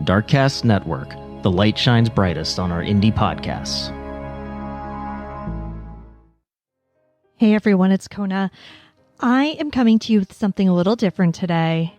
Darkcast Network. The light shines brightest on our indie podcasts. Hey everyone, it's Kona. I am coming to you with something a little different today.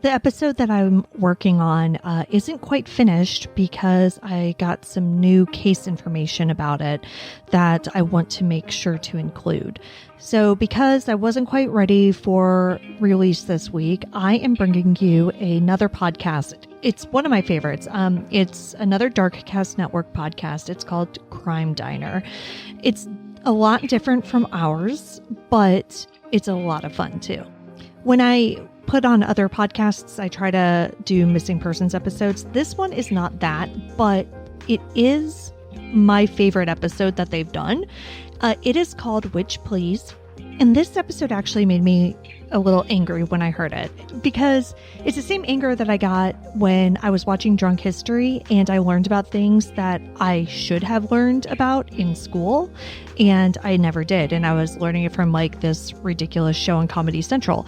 The episode that I'm working on isn't quite finished because I got some new case information about it that I want to make sure to include. So because I wasn't quite ready for release this week, I am bringing you another podcast. It's one of my favorites. It's another Darkcast Network podcast. It's called Crime Diner. It's a lot different from ours, but it's a lot of fun too. When I put on other podcasts, I try to do missing persons episodes. This one is not that, but it is my favorite episode that they've done. It is called Witch Please. And this episode actually made me a little angry when I heard it, because it's the same anger that I got when I was watching Drunk History and I learned about things that I should have learned about in school and I never did. And I was learning it from like this ridiculous show on Comedy Central.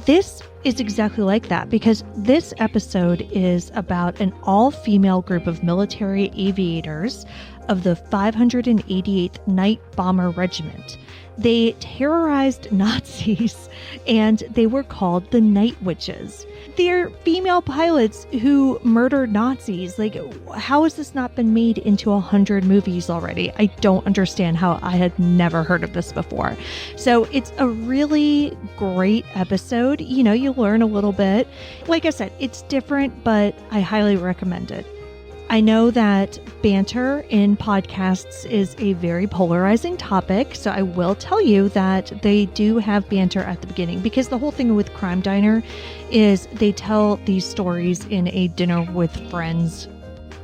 This is exactly like that, because this episode is about an all-female group of military aviators of the 588th Night Bomber Regiment. They terrorized Nazis, and they were called the Night Witches. They're female pilots who murdered Nazis. Like, how has this not been made into 100 movies already? I don't understand how I had never heard of this before. So it's a really great episode. You know, you learn a little bit. Like I said, it's different, but I highly recommend it. I know that banter in podcasts is a very polarizing topic, so I will tell you that they do have banter at the beginning, because the whole thing with Crime Diner is they tell these stories in a dinner with friends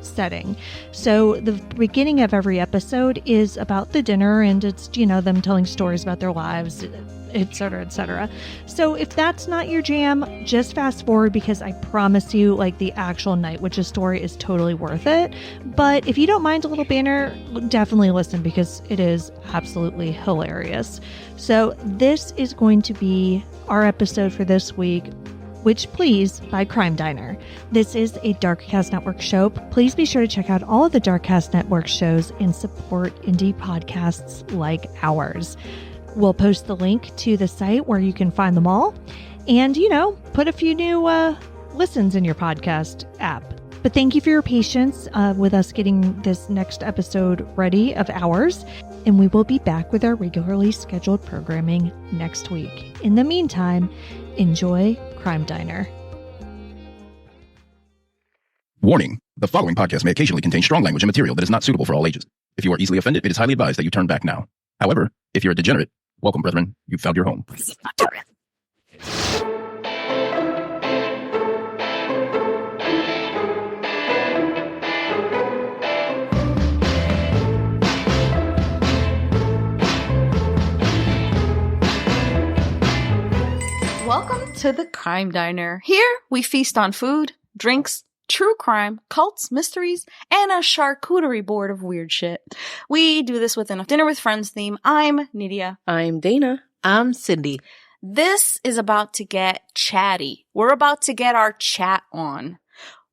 setting. So the beginning of every episode is about the dinner, and it's, you know, them telling stories about their lives, etc., etc. So if that's not your jam, just fast forward, because I promise you, like, the actual Night Witches story is totally worth it. But if you don't mind a little banter, definitely listen, because it is absolutely hilarious. So this is going to be our episode for this week, Witch Please by Crime Diner. This is a Darkcast Network show. Please be sure to check out all of the Darkcast Network shows and support indie podcasts like ours. We'll post the link to the site where you can find them all and, you know, put a few new listens in your podcast app. But thank you for your patience with us getting this next episode ready of ours. And we will be back with our regularly scheduled programming next week. In the meantime, enjoy Crime Diner. Warning. The following podcast may occasionally contain strong language and material that is not suitable for all ages. If you are easily offended, it is highly advised that you turn back now. However, if you're a degenerate, welcome, brethren. You've found your home. Welcome to the Crime Diner. Here, we feast on food, drinks, true crime, cults, mysteries, and a charcuterie board of weird shit. We do this within a Dinner with Friends theme. I'm Nydia. I'm Dana. I'm Cindy. This is about to get chatty. We're about to get our chat on.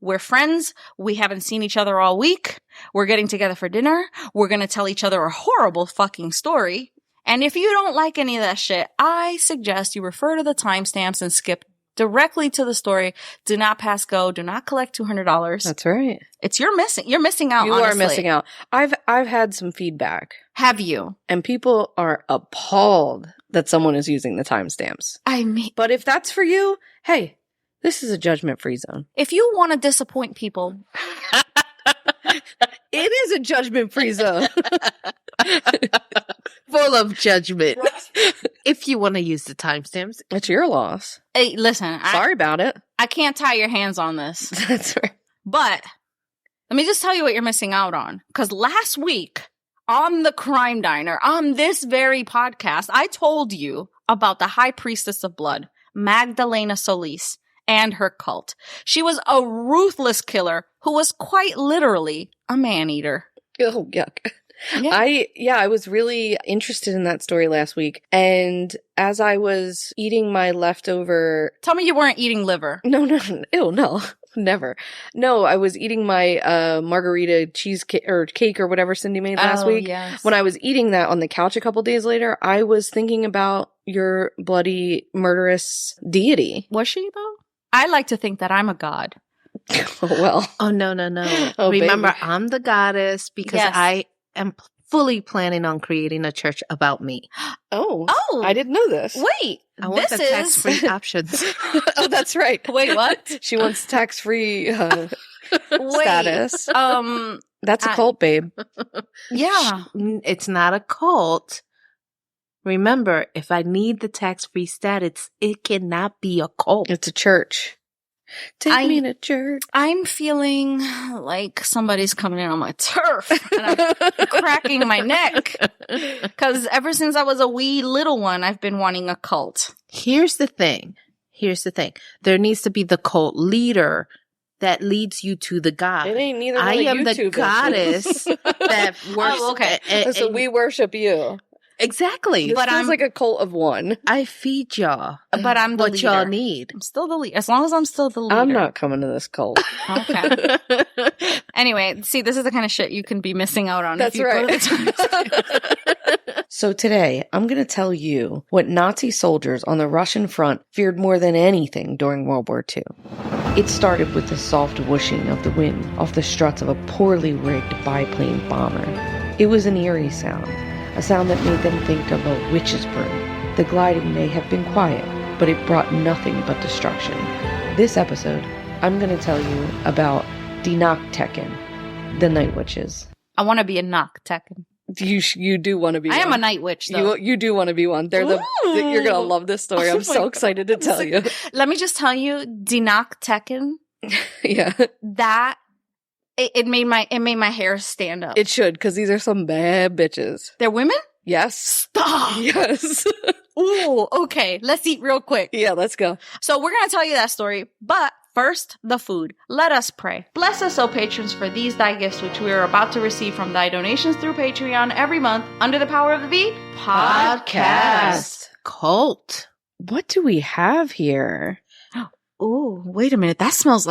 We're friends. We haven't seen each other all week. We're getting together for dinner. We're going to tell each other a horrible fucking story. And if you don't like any of that shit, I suggest you refer to the timestamps and skip directly to the story. Do not pass go. Do not collect $200. That's right. You're missing out. You honestly. are missing out. I've had some feedback. Have you? And people are appalled that someone is using the timestamps. I mean, but if that's for you, hey, this is a judgment-free zone. If you want to disappoint people, it is a judgment-free zone. Full of judgment. If you want to use the timestamps, it's your loss. Hey, listen. Sorry about it. I can't tie your hands on this. That's right. But let me just tell you what you're missing out on. Because last week on the Crime Diner, on this very podcast, I told you about the High Priestess of Blood, Magdalena Solis, and her cult. She was a ruthless killer who was quite literally a man-eater. Oh, yuck. Yeah. I was really interested in that story last week. And as I was eating my leftover... Tell me you weren't eating liver. No. Ew, no. Never. No, I was eating my margarita cheesecake or cake or whatever Cindy made last week. Yes. When I was eating that on the couch a couple days later, I was thinking about your bloody murderous deity. Was she though? I like to think that I'm a god. Well. Oh, no. Oh, Remember, baby. I'm the goddess because Yes. I am fully planning on creating a church about me. Oh. Oh, I didn't know this. wait. I want the this is tax-free options. Oh, that's right. Wait, what? She wants tax-free Wait. status. That's a I- cult, babe. Yeah. It's not a cult. Remember, if I need the tax-free status, it cannot be a cult. It's a church. Take me to church. I'm feeling like somebody's coming in on my turf and I'm cracking my neck. Because ever since I was a wee little one, I've been wanting a cult. Here's the thing. There needs to be the cult leader that leads you to the God. It ain't neither. I one of am you the two goddess bitches. that works. Oh, okay. So we worship you. Exactly. This But feels I'm- like a cult of one. I feed y'all. But I'm the what leader. y'all need. I'm still the leader. As long as I'm still the leader. I'm not coming to this cult. Okay. Anyway, see, this is the kind of shit you can be missing out on. That's if you Go to the right. So today, I'm going to tell you what Nazi soldiers on the Russian front feared more than anything during World War II. It started with the soft whooshing of the wind off the struts of a poorly rigged biplane bomber. It was an eerie sound, a sound that made them think of a witch's broom. The gliding may have been quiet, but it brought nothing but destruction. This episode, I'm going to tell you about Die Nachttecken, the Night Witches. I want to be a knock tekken. You do want to be I one. am a night witch, though. You do want to be one. They're you're going to love this story. Oh I'm my so God. excited to tell you. Let me just tell you, Die Nachttecken, Yeah. that it made my hair stand up. It should, because these are some bad bitches. They're women? Yes. Stop. Yes. Ooh, okay. Let's eat real quick. Yeah, let's go. So we're going to tell you that story, but first, the food. Let us pray. Bless us, O patrons, for these thy gifts, which we are about to receive from thy donations through Patreon every month under the power of the podcast. Cult. What do we have here? Ooh, wait a minute. That smells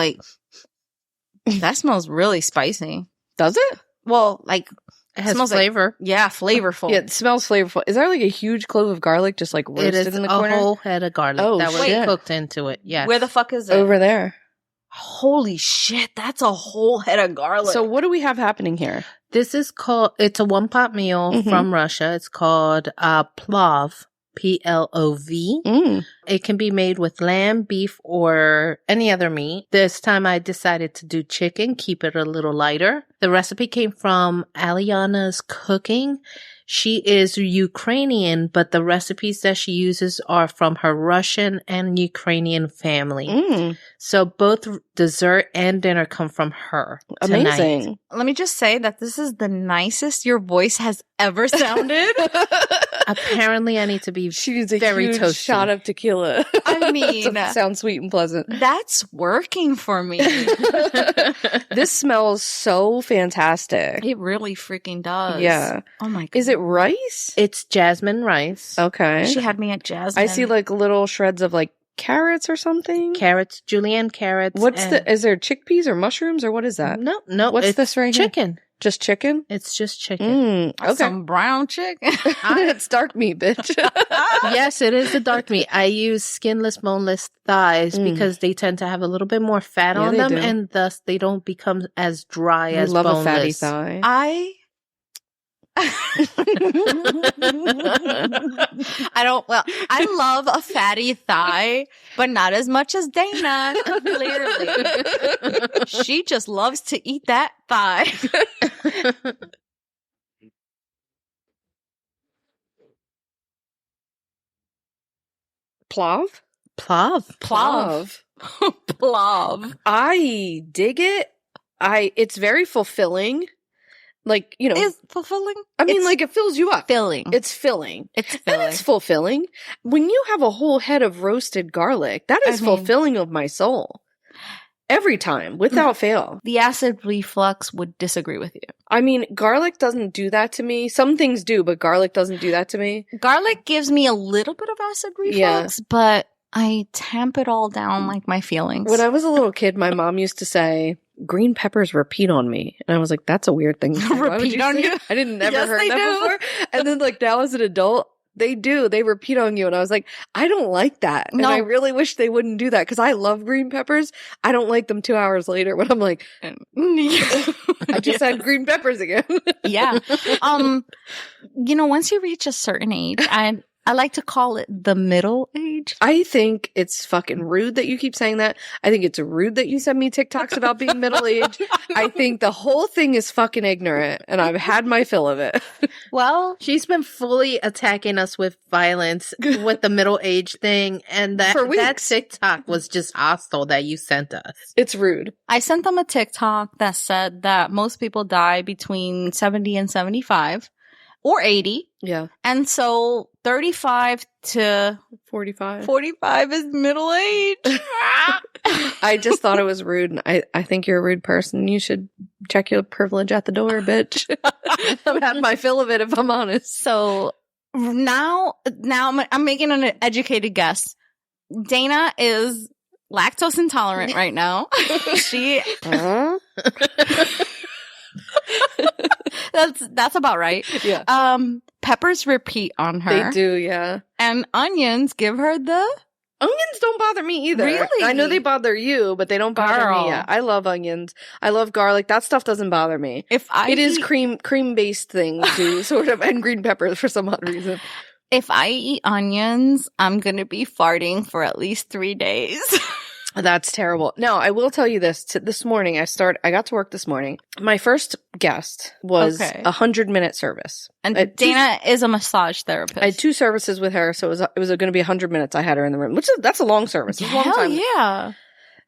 really spicy. Does it? Well, like, It has smells like- flavor. yeah, flavorful. Yeah, it smells flavorful. Is there like a huge clove of garlic just like It roasted is in the a corner? whole head of garlic Oh, that was shit. cooked into it. Yes. Where the fuck is it? Over there. Holy shit, that's a whole head of garlic. So what do we have happening here? This is called, it's a one-pot meal Mhm. from Russia. It's called Plov, Plov. It can be made with lamb, beef, or any other meat. This time I decided to do chicken, keep it a little lighter. The recipe came from Aliana's Cooking. She is Ukrainian, but the recipes that she uses are from her Russian and Ukrainian family. So both dessert and dinner come from her. tonight. Amazing. let me just say that this is the nicest your voice has ever sounded. Apparently I need to be She's a very huge toasty. shot of tequila. I mean- To sound sweet and pleasant. That's working for me. This smells so fantastic. It really freaking does. Yeah. Oh my god. Is it rice? It's jasmine rice, Okay. She had me at jasmine. I see like little shreds of like carrots or something. carrots, julienne carrots. What's and- is there chickpeas or mushrooms or what is that? No, What's it's this right here? chicken. Just chicken? It's just chicken. Okay. some brown chicken. It's dark meat, bitch. Yes, it is the dark meat. I use skinless, boneless thighs because they tend to have a little bit more fat Yeah, on they them, do. and thus they don't become as dry I as love boneless. a fatty thigh. I love a fatty thigh, but not as much as Dana, clearly. She just loves to eat that thigh. Plov? Plov. Plov. Plov. I dig it. It's very fulfilling. Like, you know, Is fulfilling? I mean, it's like it fills you up. filling. It's filling. It's And filling. it's fulfilling. When you have a whole head of roasted garlic, that is I mean- fulfilling of my soul. Every time, without fail. The acid reflux would disagree with you. I mean, garlic doesn't do that to me. Some things do, but garlic doesn't do that to me. Garlic gives me a little bit of acid reflux, but I tamp it all down like my feelings. When I was a little kid, my mom used to say, green peppers repeat on me. And I was like, that's a weird thing to say. Why would Repeat on say you? it? I didn't never Yes, heard they that do. before. And then like now as an adult, they do. They repeat on you. And I was like, I don't like that. No. And I really wish they wouldn't do that because I love green peppers. I don't like them 2 hours later when I'm like, I just had green peppers again. Yeah. Once you reach a certain age, I like to call it the middle age. I think it's fucking rude that you keep saying that. I think it's rude that you send me TikToks about being middle-aged. I think the whole thing is fucking ignorant, and I've had my fill of it. Well, she's been fully attacking us with violence with the middle age thing, and that TikTok was just hostile that you sent us. It's rude. I sent them a TikTok that said that most people die between 70 and 75 or 80. Yeah. And so 35 to 45 is middle age. I just thought it was rude. And I think you're a rude person. You should check your privilege at the door, bitch. I've had my fill of it, if I'm honest. So now I'm making an educated guess. Dana is lactose intolerant right now. She That's about right. Yeah. Peppers repeat on her. They do, yeah. And onions give her the... Onions don't bother me either. Really? I know they bother you, but they don't bother Girl. me. Yeah. I love onions. I love garlic. That stuff doesn't bother me. It is cream-based thing too, sort of, and green peppers for some odd reason. If I eat onions, I'm going to be farting for at least 3 days. That's terrible. Now, I will tell you this. This morning, I got to work this morning. My first guest was a 100-minute service. And Dana is a massage therapist. I had 2 services with her, so it was going to be 100 minutes I had her in the room, that's a long service. It's a long time. Yeah.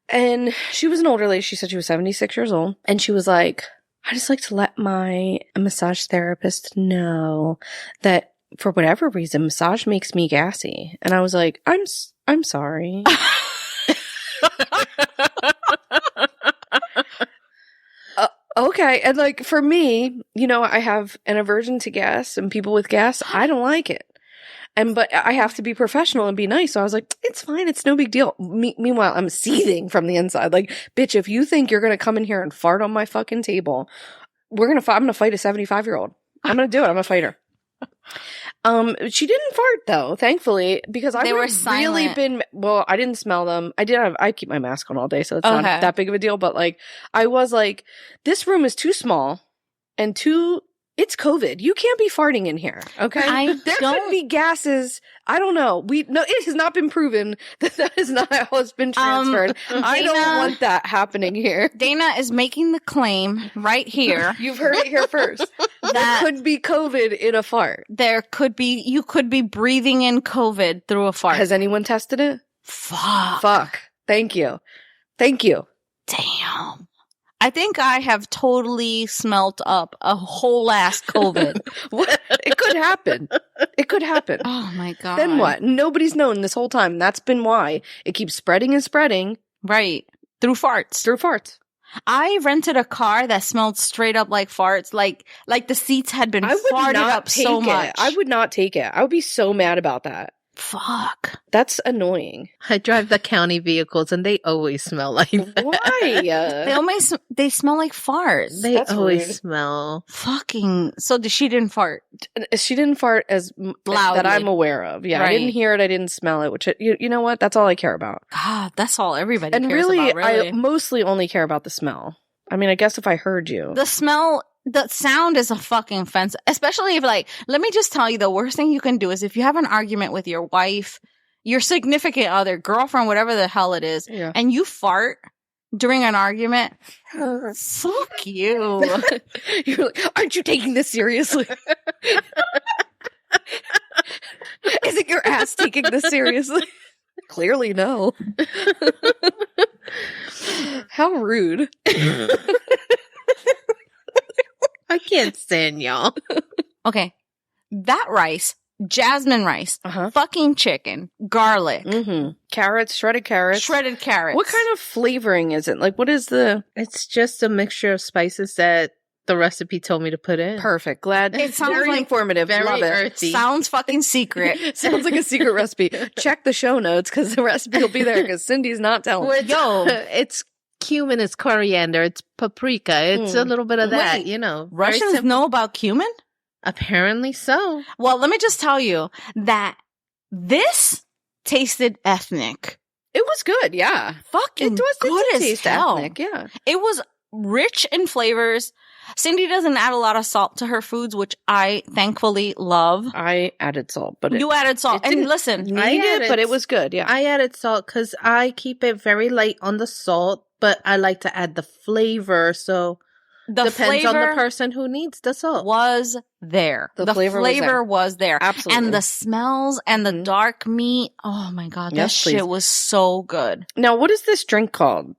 And she was an older lady. She said she was 76 years old. And she was like, I just like to let my massage therapist know that for whatever reason, massage makes me gassy. And I was like, I'm sorry. Okay. And like for me, I have an aversion to gas, and people with gas, I don't like it. But I have to be professional and be nice. So I was like, it's fine. It's no big deal. Meanwhile, I'm seething from the inside. Like, bitch, if you think you're going to come in here and fart on my fucking table, I'm going to fight a 75-year-old. I'm going to do it. I'm a fighter. She didn't fart though, thankfully, because I really been, I didn't smell them. I keep my mask on all day, so it's not that big of a deal, but like, I was like, this room is too small and it's COVID. You can't be farting in here. Okay. There could be gases. I don't know. It has not been proven that is not how it's been transferred. I don't want that happening here. Dana is making the claim right here. You've heard it here first. There could be COVID in a fart. You could be breathing in COVID through a fart. Has anyone tested it? Fuck. Thank you. Damn. I think I have totally smelt up a whole ass COVID. It could happen. Oh my God. Then what? Nobody's known this whole time. That's been why it keeps spreading and spreading. Right. Through farts. I rented a car that smelled straight up like farts. Like the seats had been farted up so much. I would not take it. I would be so mad about that. Fuck. That's annoying. I drive the county vehicles and they always smell like that. Why? They smell like farts. That's always weird. Smell. Fucking. So she didn't fart. She didn't fart as loud that I'm aware of. Yeah, right. I didn't hear it. I didn't smell it. Which you know what? That's all I care about. God, that's all everybody cares about. Really, I mostly only care about the smell. I mean, I guess if I heard you, the smell. The sound is a fucking offense, especially if let me just tell you, the worst thing you can do is if you have an argument with your wife, your significant other, girlfriend, whatever the hell it is, and you fart during an argument, fuck you. You're like, aren't you taking this seriously? Isn't your ass taking this seriously? Clearly no. How rude. I can't stand y'all. Okay. That rice, jasmine rice, fucking chicken, garlic. Carrots, shredded carrots. What kind of flavoring is it? Like, what is the... It's just a mixture of spices that the recipe told me to put in. Perfect. Glad. It sounds very like informative. very Love it. earthy. Sounds fucking secret. Sounds like a secret recipe. Check the show notes because the recipe will be there because Cindy's not telling. Yo, it's cumin, it's coriander, it's paprika, it's a little bit of that, Wait, you know. Russians know about cumin? Apparently so. Well, let me just tell you that this tasted ethnic. It was good, yeah. Fucking It was good it as did taste hell. ethnic, yeah. It was rich in flavors. Cindy doesn't add a lot of salt to her foods, which I thankfully love. I added salt, but You added salt. it And didn't listen, need I it, added- but it was good, yeah. I added salt because I keep it very light on the salt, but I like to add the flavor, so the depends on the flavor person who needs the salt. was there. The flavor was there. was there. Absolutely. And the smells and the Mhm. dark meat. Oh my God. That Yes, shit please. was so good. Now, what is this drink called?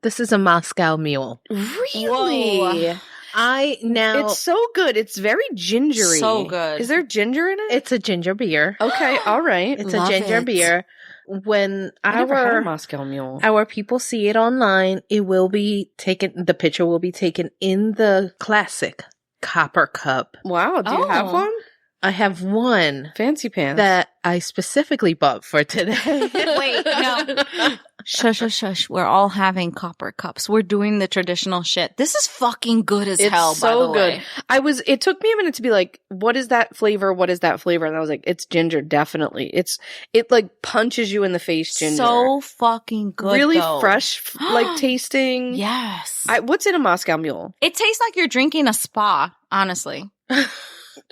This is a Moscow Mule. Really? It's It's so good. It's very gingery. So good. Is there ginger in it? a ginger beer. Okay, all right. It's Love a ginger it. beer. When I never had a our Moscow Mule. our people see it online, it will be taken. The picture will be taken in the classic copper cup. Wow, do you have Oh. one? I have one Fancy pants. that I specifically bought for today. Wait, no. Shush, shush, shush. We're all having copper cups. We're doing the traditional shit. This is fucking good as It's hell, by so the good. way. It took me a minute to be like, what is that flavor? What is that flavor? And I was like, it's ginger, definitely. It like punches you in the face, ginger. So fucking good. really though. fresh, like tasting. Yes. What's in a Moscow Mule? It tastes like you're drinking a spa, honestly.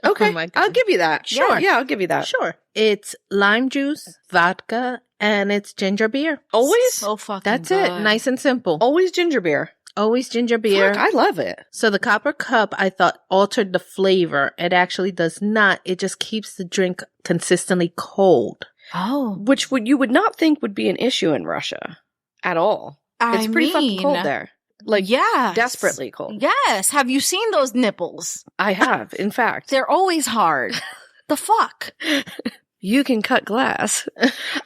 Okay, Oh my I'll goodness. give you that. Sure. Yeah, I'll give you that. Sure. It's lime juice, vodka, and it's ginger beer. Always, So fucking That's good. it. Nice and simple. always ginger beer. Always ginger beer. Fuck, I love it. So the copper cup, I thought, altered the flavor. It actually does not. It just keeps the drink consistently cold. Oh. Which you would not think would be an issue in Russia at all. It's pretty fucking cold there. Like, yes. desperately cold. Yes. Have you seen those nipples? I have, in fact. They're always hard. The fuck? You can cut glass.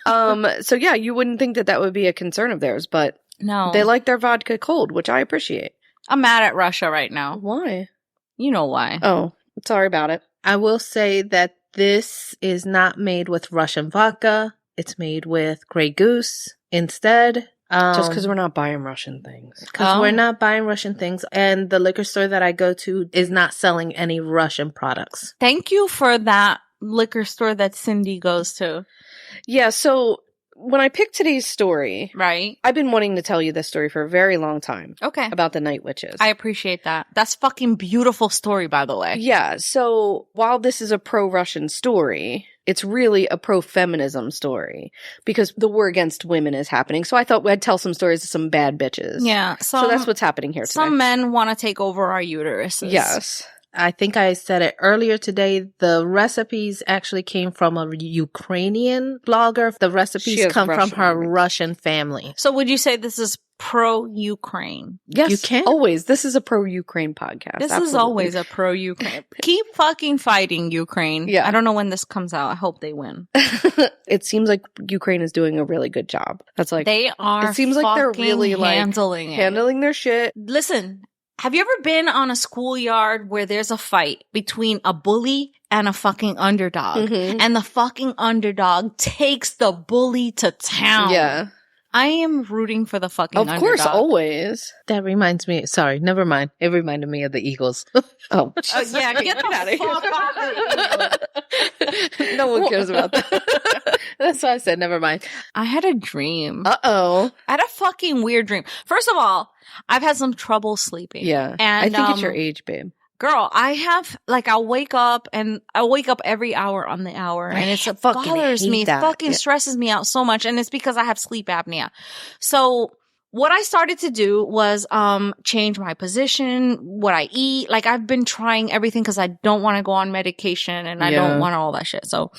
So yeah, you wouldn't think that would be a concern of theirs, but No. they like their vodka cold, which I appreciate. I'm mad at Russia right now. Why? You know why. Oh, sorry about it. I will say that this is not made with Russian vodka. It's made with Grey Goose instead. Just because we're not buying Russian things. Because Oh. we're not buying Russian things. And the liquor store that I go to is not selling any Russian products. Thank you for that liquor store that Cindy goes to. Yeah, so when I picked today's story, Right? I've been wanting to tell you this story for a very long time Okay. about the night witches. I appreciate that. That's fucking beautiful story, by the way. Yeah, so while this is a pro-Russian story, it's really a pro-feminism story because the war against women is happening. So I thought I'd tell some stories of some bad bitches. Yeah. So that's what's happening here today. some men want to take over our uteruses. Yes. I think I said it earlier today. The recipes actually came from a Ukrainian blogger. The She recipes has come from Russian her roots. Russian family. So would you say this is pro-Ukraine? Yes. You can. Always. This is a pro-Ukraine podcast. This is Absolutely. always a pro-Ukraine. Keep fucking fighting, Ukraine. Yeah. I don't know when this comes out. I hope they win. It seems like Ukraine is doing a really good job. That's like They are. it seems like they're fucking really like handling it. handling their shit. Listen, have you ever been on a schoolyard where there's a fight between a bully and a fucking underdog? Mhm. And the fucking underdog takes the bully to town. Yeah. I am rooting for the fucking Of course, underdog. always. That reminds me. Sorry, never mind. It reminded me of the Eagles. Oh, Oh, yeah, get the outta fuck out of here. No one cares about that. That's why I said never mind. I had a dream. Uh-oh. I had a fucking weird dream. First of all, I've had some trouble sleeping. Yeah. And, I think it's your age, babe. Girl, I have, like, I'll wake up every hour on the hour and it fucking bothers hate me. It that. fucking Yeah. stresses me out so much. And it's because I have sleep apnea. So what I started to do was, change my position, what I eat. Like, I've been trying everything because I don't want to go on medication and I Yeah. don't want all that shit. So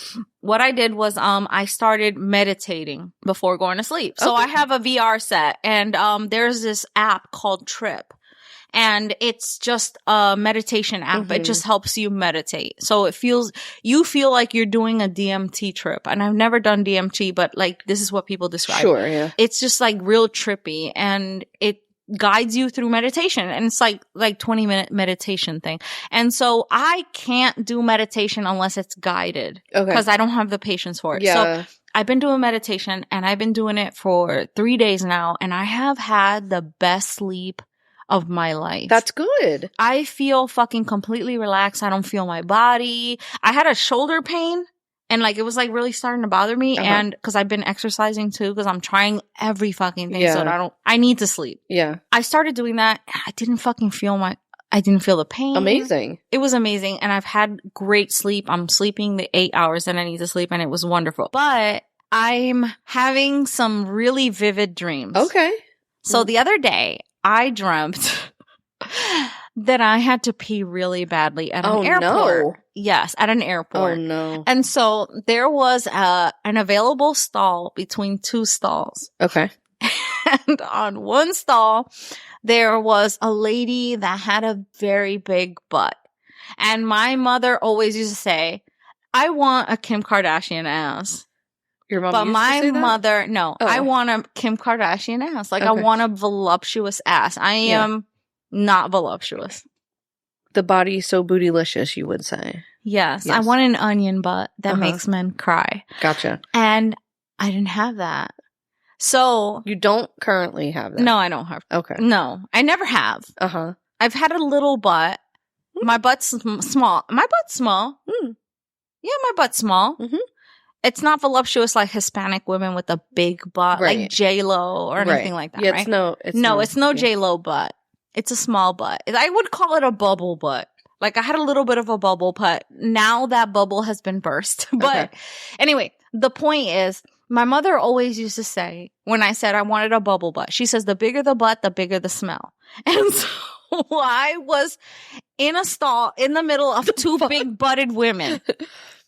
what I did was, I started meditating before going to sleep. So Okay. I have a VR set and, there's this app called Trip. And it's just a meditation app. It Mhm. just helps you meditate. So you feel like you're doing a DMT trip. And I've never done DMT, but like this is what people describe. Sure, yeah. It's just like real trippy and it guides you through meditation, and it's like 20-minute meditation thing. And so I can't do meditation unless it's guided, because I don't have the patience for it. Yeah. So I've been doing meditation, and I've been doing it for 3 days now, and I have had the best sleep of my life. That's good. I feel fucking completely relaxed. I don't feel my body. I had a shoulder pain, and like it was like really starting to bother me, and because I've been exercising too, because I'm trying every fucking thing so that I need to sleep. Yeah. I started doing that, and I didn't fucking feel I didn't feel the pain. Amazing. It was amazing, and I've had great sleep. I'm sleeping the 8 hours that I need to sleep, and it was wonderful. But I'm having some really vivid dreams. Okay. So the other day, I dreamt that I had to pee really badly at an airport. No. Yes, at an airport. Oh, no. And so there was an available stall between 2 stalls. Okay. And on one stall, there was a lady that had a very big butt. And my mother always used to say, I want a Kim Kardashian ass. Your mom But used my to say that? mother, no, Oh. I want a Kim Kardashian ass. Like, I Okay. want a voluptuous ass. I am not voluptuous. The body so bootylicious, you would say. Yes, I want an onion butt that makes men cry. Gotcha. And I didn't have that. So, You don't currently have that? no, I don't have. Okay. No, I never have. Uh-huh. I've had a little butt. My butt's small. My butt's small. Mm. Yeah, my butt's small. Mhm. It's not voluptuous like Hispanic women with a big butt, Right. like J-Lo or anything like that, Yeah, right? it's no It's no J-Lo butt. It's a small butt. I would call it a bubble butt. Like, I had a little bit of a bubble butt. Now that bubble has been burst. But anyway, the point is, my mother always used to say, when I said I wanted a bubble butt, she says, the bigger the butt, the bigger the smell. And so I was in a stall in the middle of 2 big butted women.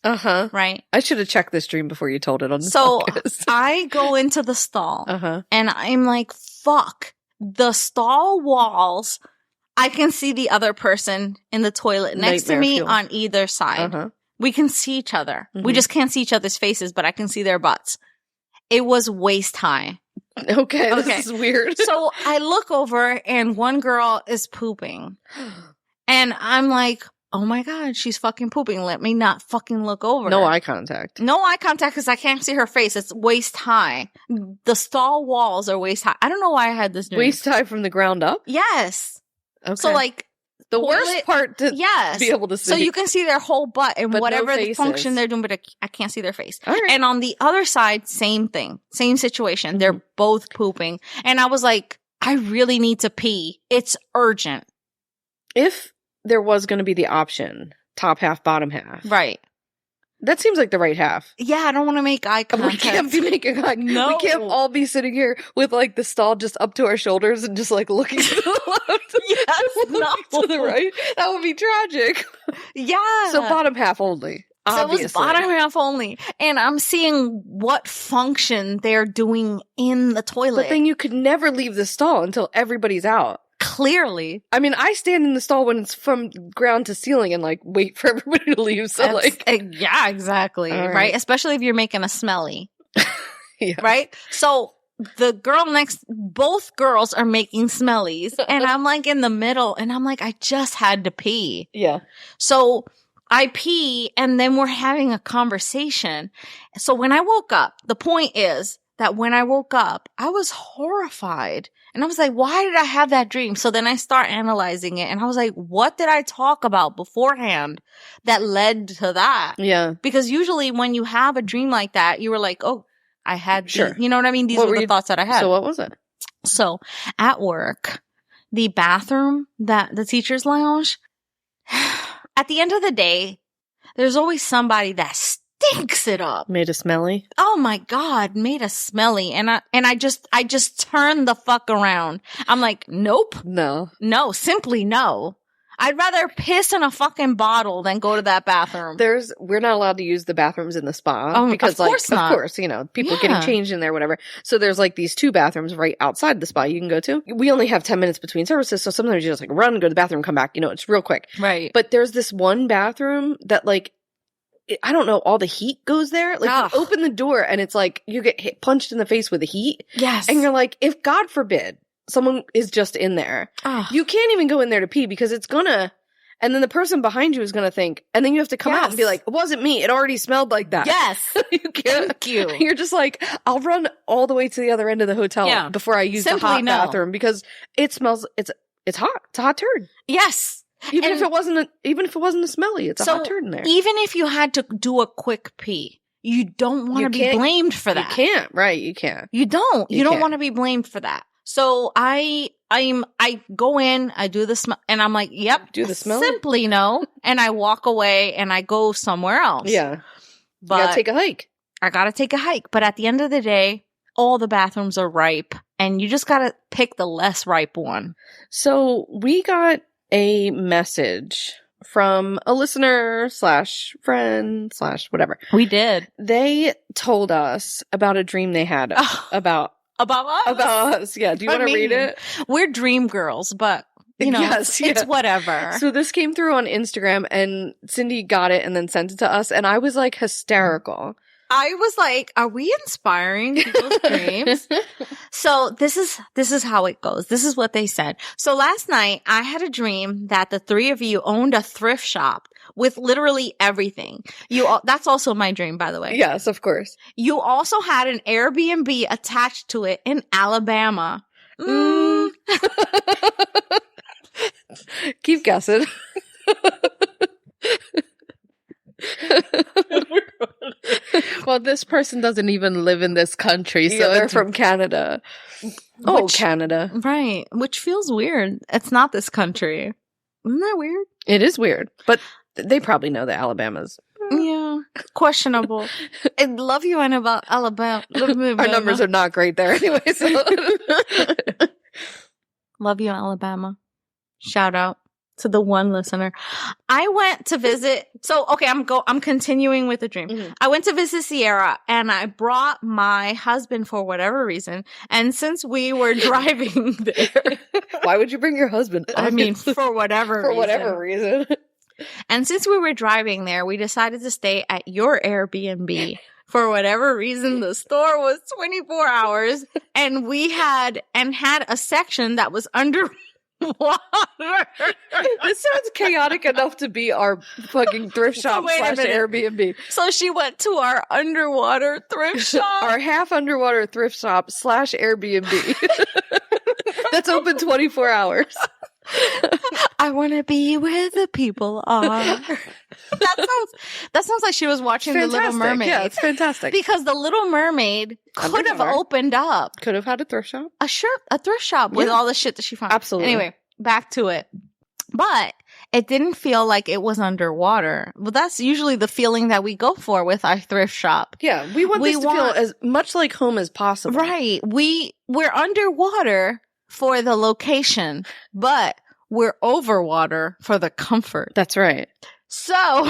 Uh-huh. Right? I should have checked this dream before you told it on the So podcast. I go into the stall Uh-huh. and I'm like, fuck. The stall walls, I can see the other person in the toilet next to Nightmare me fuel. on either side. Uh-huh. We can see each other. We Mhm. just can't see each other's faces, but I can see their butts. It was waist high. Okay, Okay. this is weird. So I look over and one girl is pooping. And I'm like, oh my God, she's fucking pooping. Let me not fucking look over. No eye contact. No eye contact because I can't see her face. It's waist high. The stall walls are waist high. I don't know why I had this dream. Waist high from the ground up? Yes. Okay. So like, the toilet- worst part to yes. be able to see. So you can see their whole butt and But no whatever the faces. function they're doing, but I can't see their face. All right. And on the other side, same thing, same situation. They're both pooping. And I was like, I really need to pee. It's urgent. If there was going to be the option, top half, bottom half. Right. That seems like the right half. Yeah, I don't want to make eye We contact. can't be making eye. No. We can't all be sitting here with like the stall just up to our shoulders and just like looking to the left. Yes, looking to the no. right. That would be tragic. Yeah. So bottom half only. So it Obviously. was bottom half only. And I'm seeing what function they're doing in the toilet. But then you could never leave the stall until everybody's out. Clearly. I mean, I stand in the stall when it's from ground to ceiling and like wait for everybody to leave. So yeah, exactly. All Right. right. Especially if you're making a smelly. yeah. Right? So the girl both girls are making smellies. And I'm like in the middle and I'm like, I just had to pee. Yeah. So I pee and then we're having a conversation. So when I woke up, the point is that when I woke up, I was horrified. And I was like, why did I have that dream? So then I start analyzing it and I was like, what did I talk about beforehand that led to that? Yeah. Because usually when you have a dream like that, you were like, oh, I had, Sure. you know what I mean? These What were were the you- thoughts that I had. So what was it? So at work, the bathroom, the teacher's lounge, at the end of the day, there's always somebody that stinks it up. Made a smelly? Oh my God, made us smelly. And I just turned the fuck around. I'm like, nope, No. no, simply no. I'd rather piss in a fucking bottle than go to that bathroom. We're not allowed to use the bathrooms in the spa Oh, because, of course not. of course, you know, people Yeah. getting changed in there, whatever. So there's like these 2 bathrooms right outside the spa you can go to. We only have 10 minutes between services, so sometimes you just like run, go to the bathroom, come back. You know, it's real quick. Right. But there's this one bathroom that like, I don't know, all the heat goes there. Like Ugh. you open the door and it's like you get punched in the face with the heat, Yes. and you're like, if God forbid someone is just in there. Ugh. You can't even go in there to pee because it's gonna, and then the person behind you is gonna think, and then you have to come out and be like, it wasn't me. It already smelled like that. Yes. You can't. Thank you. You're just like, I'll run all the way to the other end of the hotel before I use the hot bathroom because it smells, it's hot. It's a hot turd. Yes. Even if it wasn't a smelly, it's a hot turd in there. Even if you had to do a quick pee, you don't want to be blamed for that. You can't, right? You can't. You don't. You don't want to be blamed for that. So I go in, I do the smell, and I'm like, yep. Do the smell? Simply no. And I walk away and I go somewhere else. Yeah. But you gotta take a hike. I gotta take a hike. But at the end of the day, all the bathrooms are ripe and you just gotta pick the less ripe one. So we got a message from a listener / friend / whatever. We did. They told us about a dream they had about us. About us. Yeah. Do you want to read it? We're dream girls, but you know, it's whatever. So this came through on Instagram and Cindy got it and then sent it to us and I was like hysterical. I was like, are we inspiring people's dreams? So this is how it goes. This is what they said. So last night I had a dream that the three of you owned a thrift shop with literally everything. That's also my dream, by the way. Yes, of course. You also had an Airbnb attached to it in Alabama. Keep guessing. Well, this person doesn't even live in this country, so they're from Canada. Canada. Right. Which feels weird. It's not this country. Isn't that weird? It is weird. But they probably know that Alabama's. Yeah. Questionable. I love you, Annabelle. Alabama. Our numbers are not great there anyway. So. Love you, Alabama. Shout out to the one listener. I went to visit. So, okay, I'm continuing with the dream. Mm-hmm. I went to visit Sierra and I brought my husband for whatever reason. And since we were driving there. Why would you bring your husband? I mean, for whatever reason. For whatever reason. And since we were driving there, we decided to stay at your Airbnb. For whatever reason, the store was 24 hours and we had a section that was under water. This sounds chaotic enough to be our fucking thrift shop / Airbnb. So she went to our underwater thrift shop. Our half underwater thrift shop / Airbnb. That's open 24 hours. I want to be where the people are. That sounds like she was watching The Little Mermaid. Yeah, it's fantastic. Because The Little Mermaid could have opened up. Could have had a thrift shop. A thrift shop with all the shit that she found. Absolutely. Anyway, back to it. But it didn't feel like it was underwater. Well, that's usually the feeling that we go for with our thrift shop. Yeah, we want this to feel as much like home as possible. Right. We're underwater for the location, but we're overwater for the comfort. That's right. So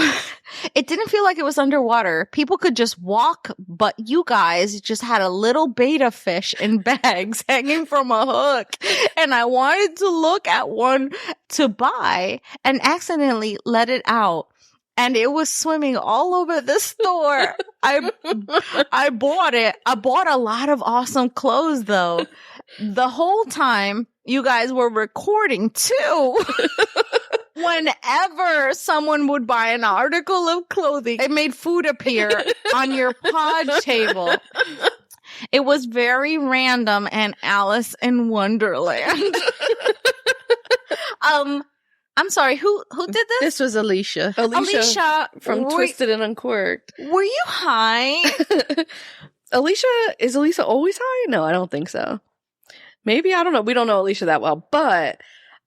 it didn't feel like it was underwater. People could just walk, but you guys just had a little betta fish in bags hanging from a hook. And I wanted to look at one to buy and accidentally let it out. And it was swimming all over the store. I bought it. I bought a lot of awesome clothes though. The whole time you guys were recording too. Whenever someone would buy an article of clothing, it made food appear on your pod table. It was very random and Alice in Wonderland. I'm sorry, who did this? This was Alicia. Alicia from Twisted and Uncorked. Were you high? Is Alicia always high? No, I don't think so. Maybe, I don't know. We don't know Alicia that well, but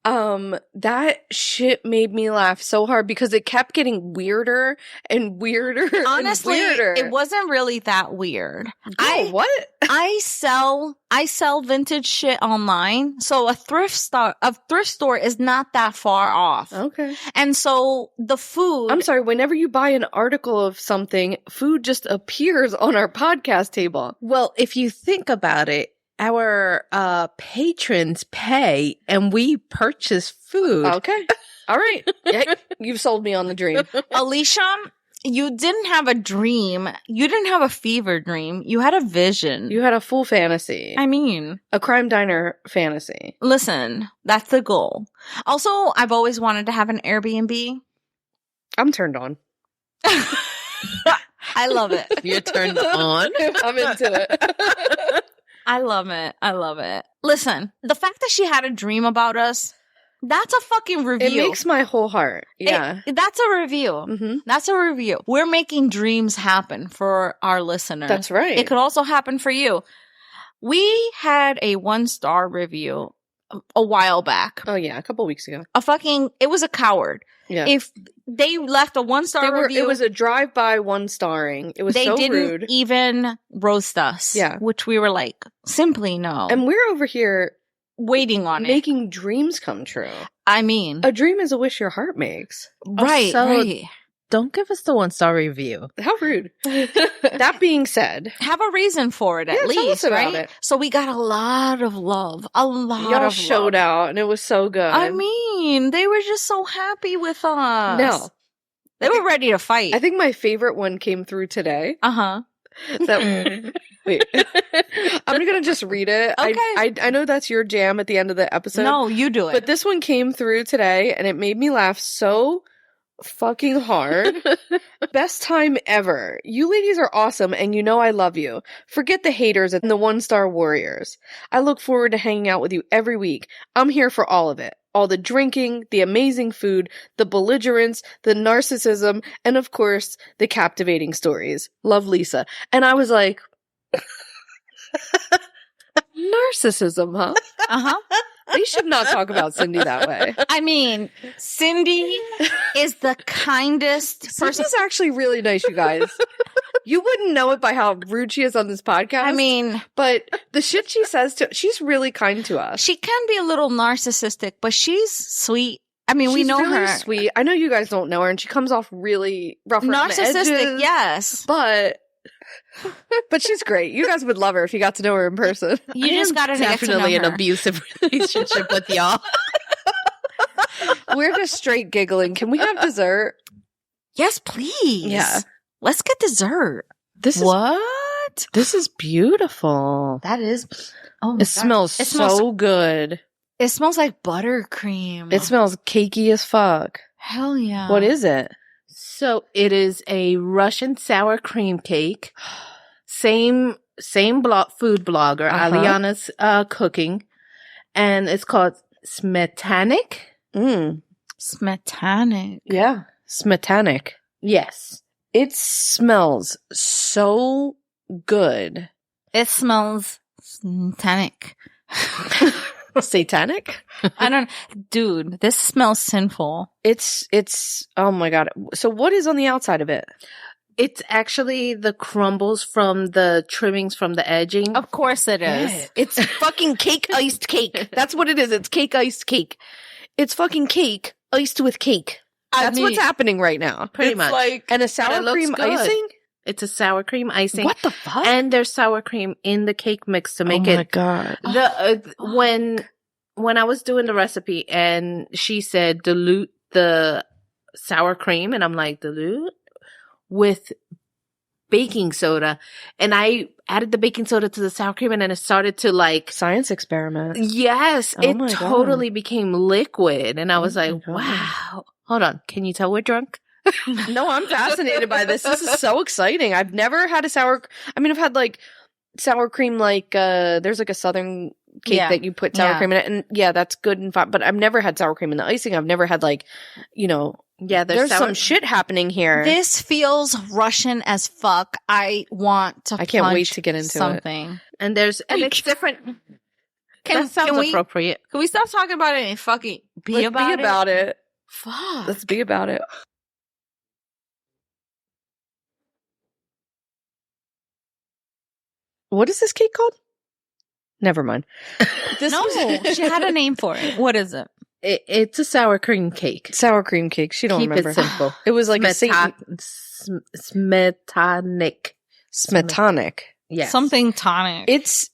that shit made me laugh so hard because it kept getting weirder and weirder. Honestly, and weirder. It wasn't really that weird. What? I sell vintage shit online, so a thrift store is not that far off. Okay. And so the food. I'm sorry. Whenever you buy an article of something, food just appears on our podcast table. Well, if you think about it, our patrons pay and we purchase food. Okay. All right. Yeah, you've sold me on the dream. Alicia, You didn't have a dream. You didn't have a fever dream. You had a vision. You had a full fantasy. I mean, a crime diner fantasy. Listen, that's the goal. Also, I've always wanted to have an Airbnb. I'm turned on. I love it. You're turned on? I'm into it. I love it. I love it. Listen, the fact that she had a dream about us, that's a fucking review. It makes my whole heart. Yeah. That's a review. Mm-hmm. That's a review. We're making dreams happen for our listeners. That's right. It could also happen for you. We had a 1-star review a while back. Oh, yeah. A couple weeks ago. It was a coward. Yeah. If they left a 1-star review. It was a drive-by 1-starring. It was so rude. They didn't even roast us. Yeah. Which we were like, simply no. And we're over here waiting on making dreams come true. I mean. A dream is a wish your heart makes. Right, right. Don't give us the 1-star review. How rude. That being said. Have a reason for it at least, tell us about right? it. So we got a lot of love. Y'all showed out and it was so good. I mean, they were just so happy with us. No. They were ready to fight. I think my favorite one came through today. Uh-huh. Wait. I'm going to just read it. Okay. I know that's your jam at the end of the episode. No, you do it. But this one came through today and it made me laugh so fucking hard. Best time ever. You ladies are awesome and you know I love you. Forget the haters and the 1-star warriors. I look forward to hanging out with you every week. I'm here for all of it. All the drinking, the amazing food, the belligerence, the narcissism, and of course, the captivating stories. Love, Lisa. And I was like, narcissism, huh? Uh-huh. We should not talk about Cindy that way. I mean, Cindy is the kindest person. Cindy's actually really nice, you guys. You wouldn't know it by how rude she is on this podcast. I mean, but the shit she says she's really kind to us. She can be a little narcissistic, but she's sweet. I mean, we know really her. Sweet. I know you guys don't know her, and she comes off really rough around the edges. Narcissistic, yes. But she's great. You guys would love her if you got to know her in person. You just got to get to know Definitely an her. abusive relationship with y'all. We're just straight giggling. Can we have dessert? Yes, please. Yeah. Let's get dessert. What? This is beautiful. That is. Oh, it smells so good. It smells like buttercream. It smells cakey as fuck. Hell yeah. What is it? So it is a Russian sour cream cake. Same food blogger, Aliana's cooking, and it's called Smetannik. Smetannik. Yeah, Smetannik. Yes, it smells so good. It smells satanic. Satanic? I don't, dude, this smells sinful. It's, oh my God. So what is on the outside of it? It's actually the crumbles from the trimmings from the edging. Of course it is. Yeah. It's fucking cake iced cake. That's what it is. It's cake iced cake. It's fucking cake iced with cake. That's what's happening right now. Pretty much. Like, and a sour cream icing? It's a sour cream icing. What the fuck? And there's sour cream in the cake mix to make it. Oh my God. When I was doing the recipe and she said dilute the sour cream, and I'm like, dilute with baking soda, and I added the baking soda to the sour cream, and then it started to like science experiment. Yes, it my totally God. became liquid, and I was like, wow. Hold on, can you tell we're drunk? No, I'm fascinated by this. This is so exciting. I've never had I've had like sour cream, like there's like a southern cake that you put sour cream in it, and that's good and fun, but I've never had sour cream in the icing. I've never had like, there's some shit happening here. This feels Russian as fuck. I can't wait to get into something. And it's different. That sounds appropriate. Can we stop talking about it and fucking be about it? Fuck. Let's be about it. What is this cake called? Never mind. She had a name for it. What is it? It's a sour cream cake. Sour cream cake. She don't remember. Keep it simple. It was like Smetannik. Smetannik. Yes. Something tonic. It's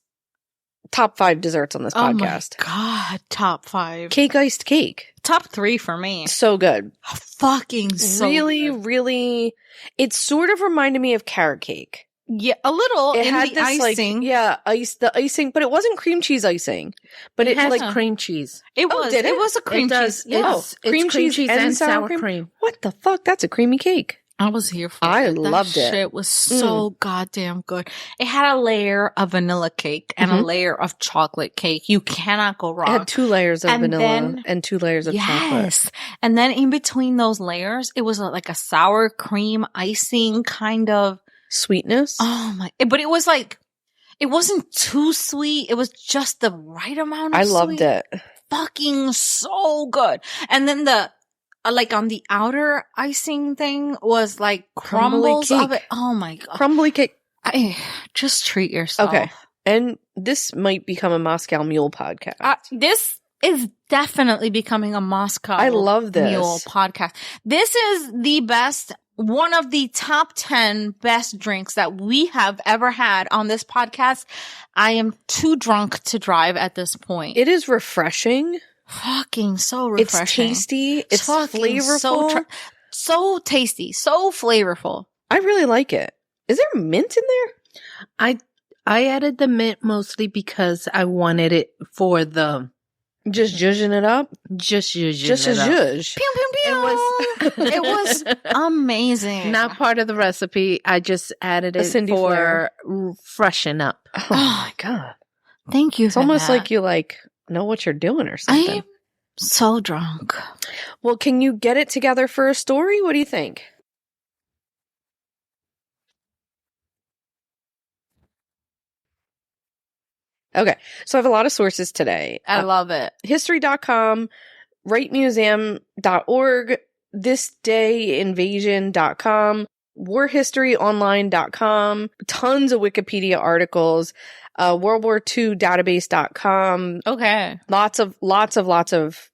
top 5 desserts on this podcast. Oh my God, top 5. Cake iced cake. top 3 for me. So good. Fucking so really, good. really. It sort of reminded me of carrot cake. Yeah, a little. It in had the this icing. the icing, but it wasn't cream cheese icing. But it has like cream cheese. It was. did it? It was a cream It does. cheese. Yeah. It's cream cheese and sour cream. What the fuck? That's a creamy cake. I was here for I it. That loved it. Shit was so goddamn good. It had a layer of vanilla cake and a layer of chocolate cake. You cannot go wrong. It had 2 layers of And vanilla then- and 2 layers of chocolate. Yes. And then in between those layers, it was like a sour cream icing kind of. Sweetness. Oh my. But it was like, it wasn't too sweet. It was just the right amount of I loved sweet. it. Fucking so good. And then the, like on the outer icing thing was like Crumbly crumbles of cake. it. Oh my God. Crumbly cake. Just treat yourself. Okay. And this might become a Moscow Mule podcast. This is definitely becoming a Moscow I love this. Mule podcast. This is the best, one of the top 10 best drinks that we have ever had on this podcast. I am too drunk to drive at this point. It is refreshing. Fucking so refreshing. It's tasty. It's Fucking flavorful. so tasty. So flavorful. I really like it. Is there mint in there? I added the mint mostly because I wanted it for the Just zhuzhing it up? just zhuzhing Just a it up. zhuzh. Pew, pew, pew. It was amazing. Not part of the recipe. I just added A it Cindy for freshen up. Oh my God. Thank you. It's almost like you know what you're doing or something. I'm so drunk. Well, can you get it together for a story? What do you think? Okay, so I have a lot of sources today. I love it. History.com, rightmuseum.org, thisdayinvasion.com, warhistoryonline.com, tons of Wikipedia articles, World War II database.com. Okay. Lots of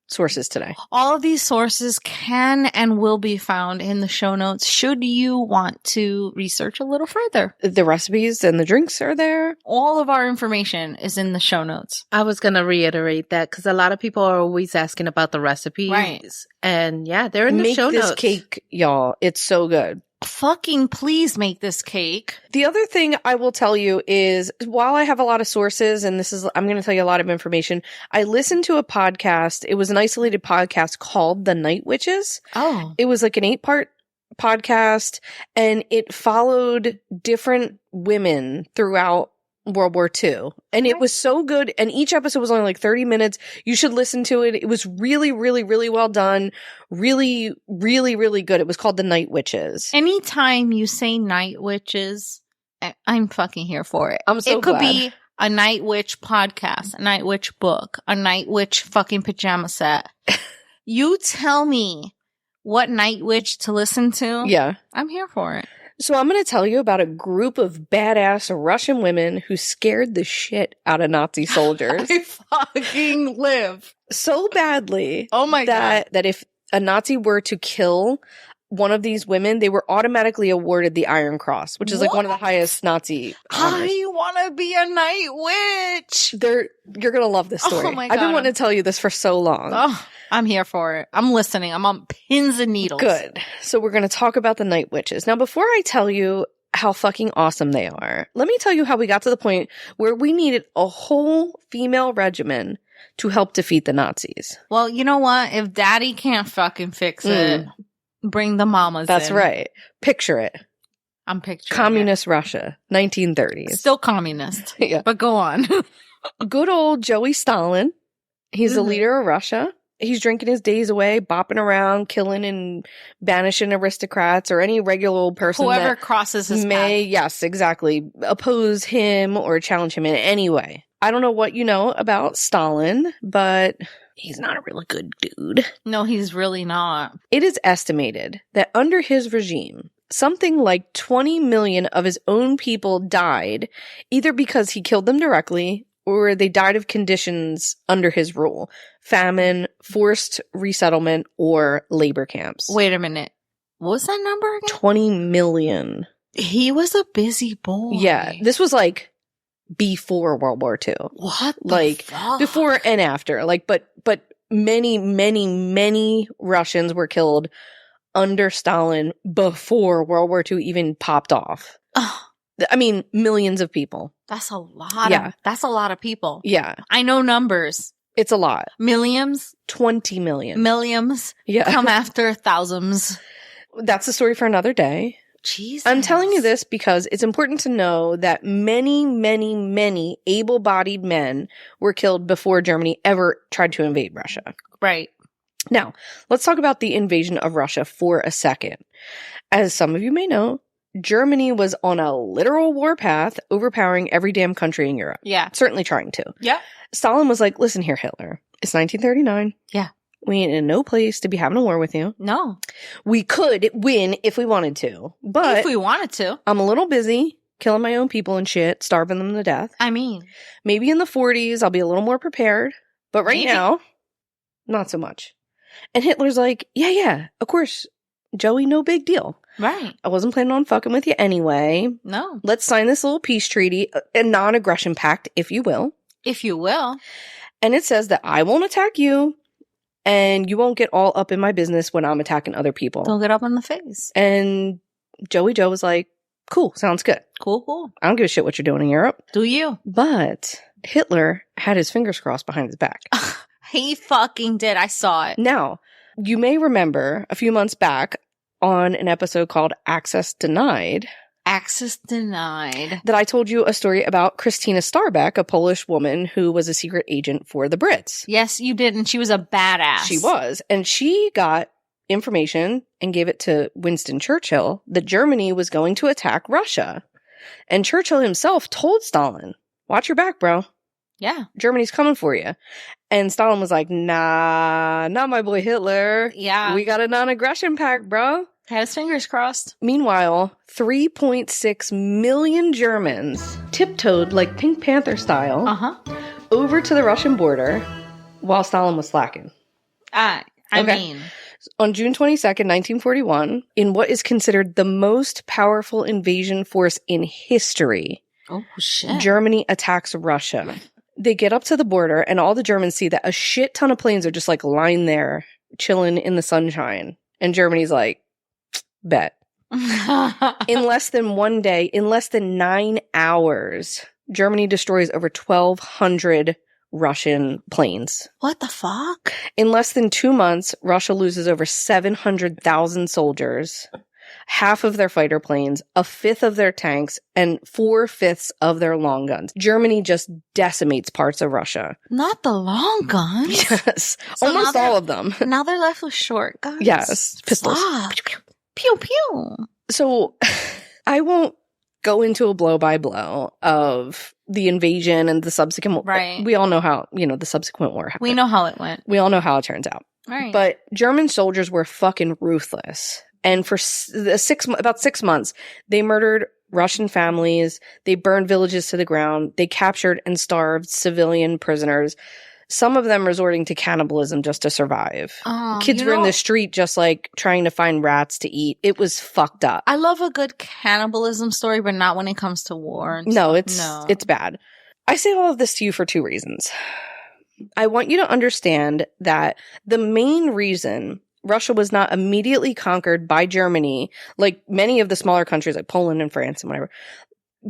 sources today. All of these sources can and will be found in the show notes should you want to research a little further. The recipes and the drinks are there. All of our information is in the show notes. I was going to reiterate that because a lot of people are always asking about the recipes. Right. And yeah, they're in the Make show this notes. cake, y'all. It's so good. Fucking please make this cake. The other thing I will tell you is while I have a lot of sources, and I'm going to tell you a lot of information, I listened to a podcast. It was an isolated podcast called The Night Witches. Oh. It was like an 8-part podcast, and it followed different women throughout World War II. And it was so good. And each episode was only like 30 minutes. You should listen to it. It was really, really, really well done. Really, really, really good. It was called The Night Witches. Anytime you say night witches, I'm fucking here for it. I'm so It could glad. be a night witch podcast, a night witch book, a night witch fucking pajama set. You tell me what night witch to listen to. Yeah. I'm here for it. So I'm going to tell you about a group of badass Russian women who scared the shit out of Nazi soldiers I fucking live. so badly Oh my God. that if a Nazi were to kill one of these women, they were automatically awarded the Iron Cross, which is like one of the highest Nazi honors. I want to be a night witch. You're going to love this story. Oh my I've been God. wanting to tell you this for so long. Oh, I'm here for it. I'm listening. I'm on pins and needles. Good. So we're going to talk about the Night Witches. Now, before I tell you how fucking awesome they are, let me tell you how we got to the point where we needed a whole female regiment to help defeat the Nazis. Well, you know what? If daddy can't fucking fix it, bring the mamas That's in. right. Picture it. I'm picturing Communist Russia, 1930s. it. Still communist. Yeah. But go on. Good old Joey Stalin. He's the Mhm. leader of Russia. He's drinking his days away, bopping around, killing and banishing aristocrats or any regular old person Whoever that crosses his may, path. yes, exactly, oppose him or challenge him in any way. I don't know what you know about Stalin, but he's not a really good dude. No, he's really not. It is estimated that under his regime, something like 20 million of his own people died, either because he killed them directly or they died of conditions under his rule. Famine, forced resettlement, or labor camps. Wait a minute. What was that number again? 20 million. He was a busy boy. Yeah. This was like before World War II. What the Like fuck? before and after. Like, but many, many, many Russians were killed under Stalin before World War II even popped off. Oh, I mean, millions of people. that's a lot. Yeah. That's a lot of people. Yeah. I know numbers. It's a lot. Millions, 20 million. millions, Yeah. come after thousands. That's a story for another day. Jesus. I'm telling you this because it's important to know that many, many, many able-bodied men were killed before Germany ever tried to invade Russia. Right. Now, let's talk about the invasion of Russia for a second. As some of you may know, Germany was on a literal warpath, overpowering every damn country in Europe. Yeah. Certainly trying to. Yeah. Stalin was like, listen here, Hitler. It's 1939. Yeah. We ain't in no place to be having a war with you. No. We could win if we wanted to. But If we wanted to. I'm a little busy killing my own people and shit, starving them to death. I mean. Maybe in the 40s, I'll be a little more prepared. But right Maybe. now, not so much. And Hitler's like, yeah, of course, Joey, no big deal. Right. I wasn't planning on fucking with you anyway. No. Let's sign this little peace treaty, a non-aggression pact, if you will. If you will. And it says that I won't attack you, and you won't get all up in my business when I'm attacking other people. Don't get up in the face. And Joey Joe was like, cool, sounds good. Cool. I don't give a shit what you're doing in Europe. Do you? But Hitler had his fingers crossed behind his back. He fucking did. I saw it. Now, you may remember a few months back on an episode called Access Denied Access denied. that I told you a story about Christina Starbeck, a Polish woman who was a secret agent for the Brits. Yes, you did. And she was a badass. She was. And she got information and gave it to Winston Churchill that Germany was going to attack Russia. And Churchill himself told Stalin, watch your back, bro. Yeah. Germany's coming for you. And Stalin was like, nah, not my boy Hitler. Yeah. We got a non-aggression pact, bro. Had his fingers crossed. Meanwhile, 3.6 million Germans tiptoed like Pink Panther style Uh-huh. over to the Russian border while Stalin was slacking. I Okay. mean. On June 22nd, 1941, in what is considered the most powerful invasion force in history, Oh, shit. Germany attacks Russia. They get up to the border, and all the Germans see that a shit ton of planes are just like lying there, chilling in the sunshine. And Germany's like, bet. In less than 1 day, in less than 9 hours, Germany destroys over 1,200 Russian planes. What the fuck? In less than 2 months, Russia loses over 700,000 soldiers, half of their fighter planes, a fifth of their tanks, and 4/5 of their long guns. Germany just decimates parts of Russia. Not the long guns. Yes. So Almost now all of them. Now they're left with short guns. Yes. Pistols. Fuck. Pew pew. So I won't go into a blow by blow of the invasion and the subsequent. Right. We all know how, the subsequent war happened. We know how it went. We all know how it turns out. Right. But German soldiers were fucking ruthless. And for about 6 months, they murdered Russian families. They burned villages to the ground. They captured and starved civilian prisoners. Some of them resorting to cannibalism just to survive. Kids were in the street just like trying to find rats to eat. It was fucked up. I love a good cannibalism story, but not when it comes to war. And No, stuff. it's bad. I say all of this to you for 2 reasons. I want you to understand that the main reason Russia was not immediately conquered by Germany, like many of the smaller countries like Poland and France and whatever,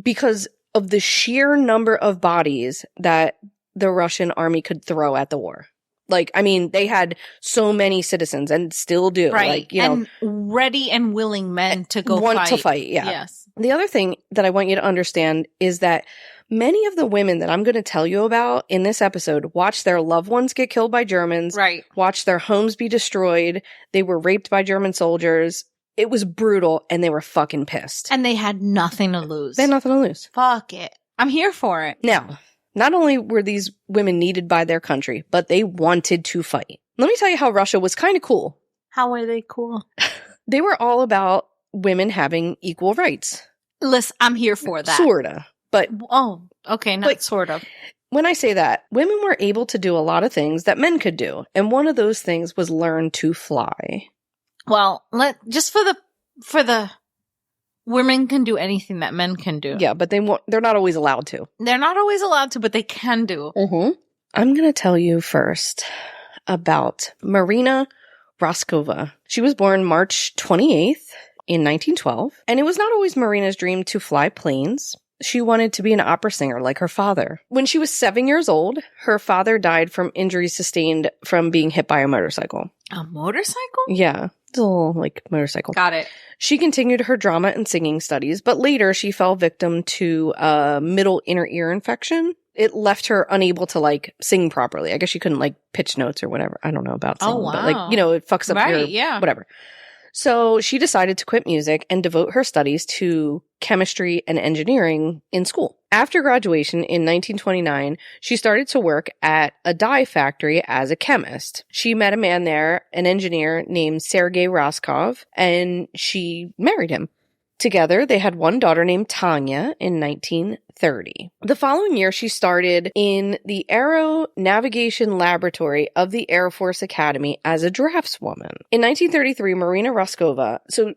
because of the sheer number of bodies that the Russian army could throw at the war. Like, I mean, they had so many citizens and still do. Right. Like, and ready and willing men to go want fight. to fight, yeah. Yes. The other thing that I want you to understand is that many of the women that I'm going to tell you about in this episode watched their loved ones get killed by Germans, Right. watched their homes be destroyed. They were raped by German soldiers. It was brutal, and they were fucking pissed. And they had nothing to lose. They had nothing to lose. Fuck it. I'm here for it. Now, not only were these women needed by their country, but they wanted to fight. Let me tell you how Russia was kind of cool. How are they cool? They were all about women having equal rights. Listen, I'm here for that. Sorta. But Oh, okay. Not Like- sort of. when I say that, women were able to do a lot of things that men could do. And one of those things was learn to fly. Well, just for the women can do anything that men can do. Yeah, but they're not always allowed to. They're not always allowed to, but they can do. I'm going to tell you first about Marina Roskova. She was born March 28th in 1912, and it was not always Marina's dream to fly planes. She wanted to be an opera singer like her father. When she was 7 years old, her father died from injuries sustained from being hit by a motorcycle. A motorcycle? Yeah. It's a little, motorcycle. Got it. She continued her drama and singing studies, but later she fell victim to a middle inner ear infection. It left her unable to, sing properly. I guess she couldn't, pitch notes or whatever. I don't know about singing. Oh, wow. But, it fucks up your whatever. So she decided to quit music and devote her studies to chemistry and engineering in school. After graduation in 1929, she started to work at a dye factory as a chemist. She met a man there, an engineer named Sergei Roskov, and she married him. Together, they had one daughter named Tanya in 1930. The following year, she started in the Aero Navigation Laboratory of the Air Force Academy as a draftswoman. In 1933, Marina Roskova, so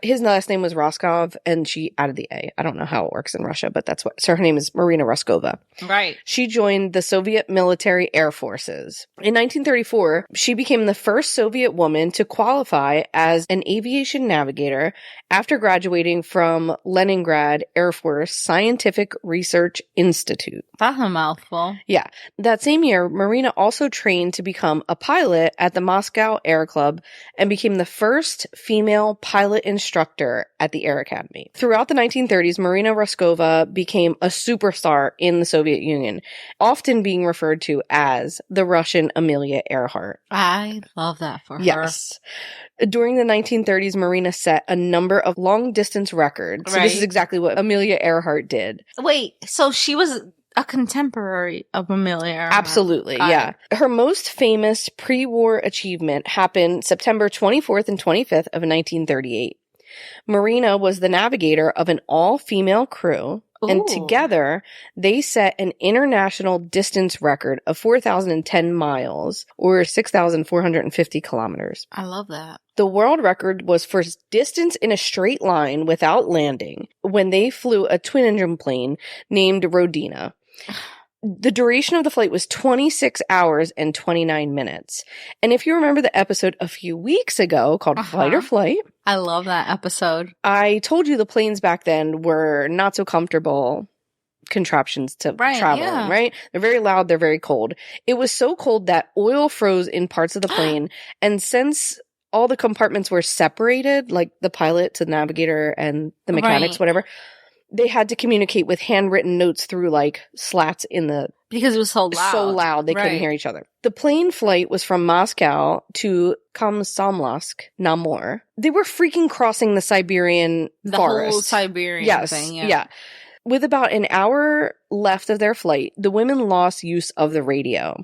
his last name was Roskov, and she added the A. I don't know how it works in Russia, but so her name is Marina Roskova. Right. She joined the Soviet military air forces. In 1934, she became the first Soviet woman to qualify as an aviation navigator after graduating from Leningrad Air Force Scientific Research Institute. That's a mouthful. Yeah. That same year, Marina also trained to become a pilot at the Moscow Air Club and became the first female pilot instructor at the Air Academy. Throughout the 1930s, Marina Roskova became a superstar in the Soviet Union, often being referred to as the Russian Amelia Earhart. I love that for her. Yes. During the 1930s, Marina set a number of long-distance records. So this is exactly what Amelia Earhart did. Wait, so she was a contemporary of Amelia Earhart? Absolutely, yeah. Her most famous pre-war achievement happened September 24th and 25th of 1938. Marina was the navigator of an all-female crew. Ooh. And together, they set an international distance record of 4,010 miles, or 6,450 kilometers. I love that. The world record was for distance in a straight line without landing when they flew a twin-engine plane named Rodina. The duration of the flight was 26 hours and 29 minutes. And if you remember the episode a few weeks ago called Flight or Flight. I love that episode. I told you the planes back then were not so comfortable contraptions to travel in, right? They're very loud. They're very cold. It was so cold that oil froze in parts of the plane. And since all the compartments were separated, like the pilot to the navigator and the mechanics, whatever, they had to communicate with handwritten notes through slats in the... Because it was so loud. So loud, they couldn't hear each other. The plane flight was from Moscow to Komsomolsk, Namor. They were freaking crossing the Siberian forest. The whole Siberian thing, yeah. With about an hour left of their flight, the women lost use of the radio.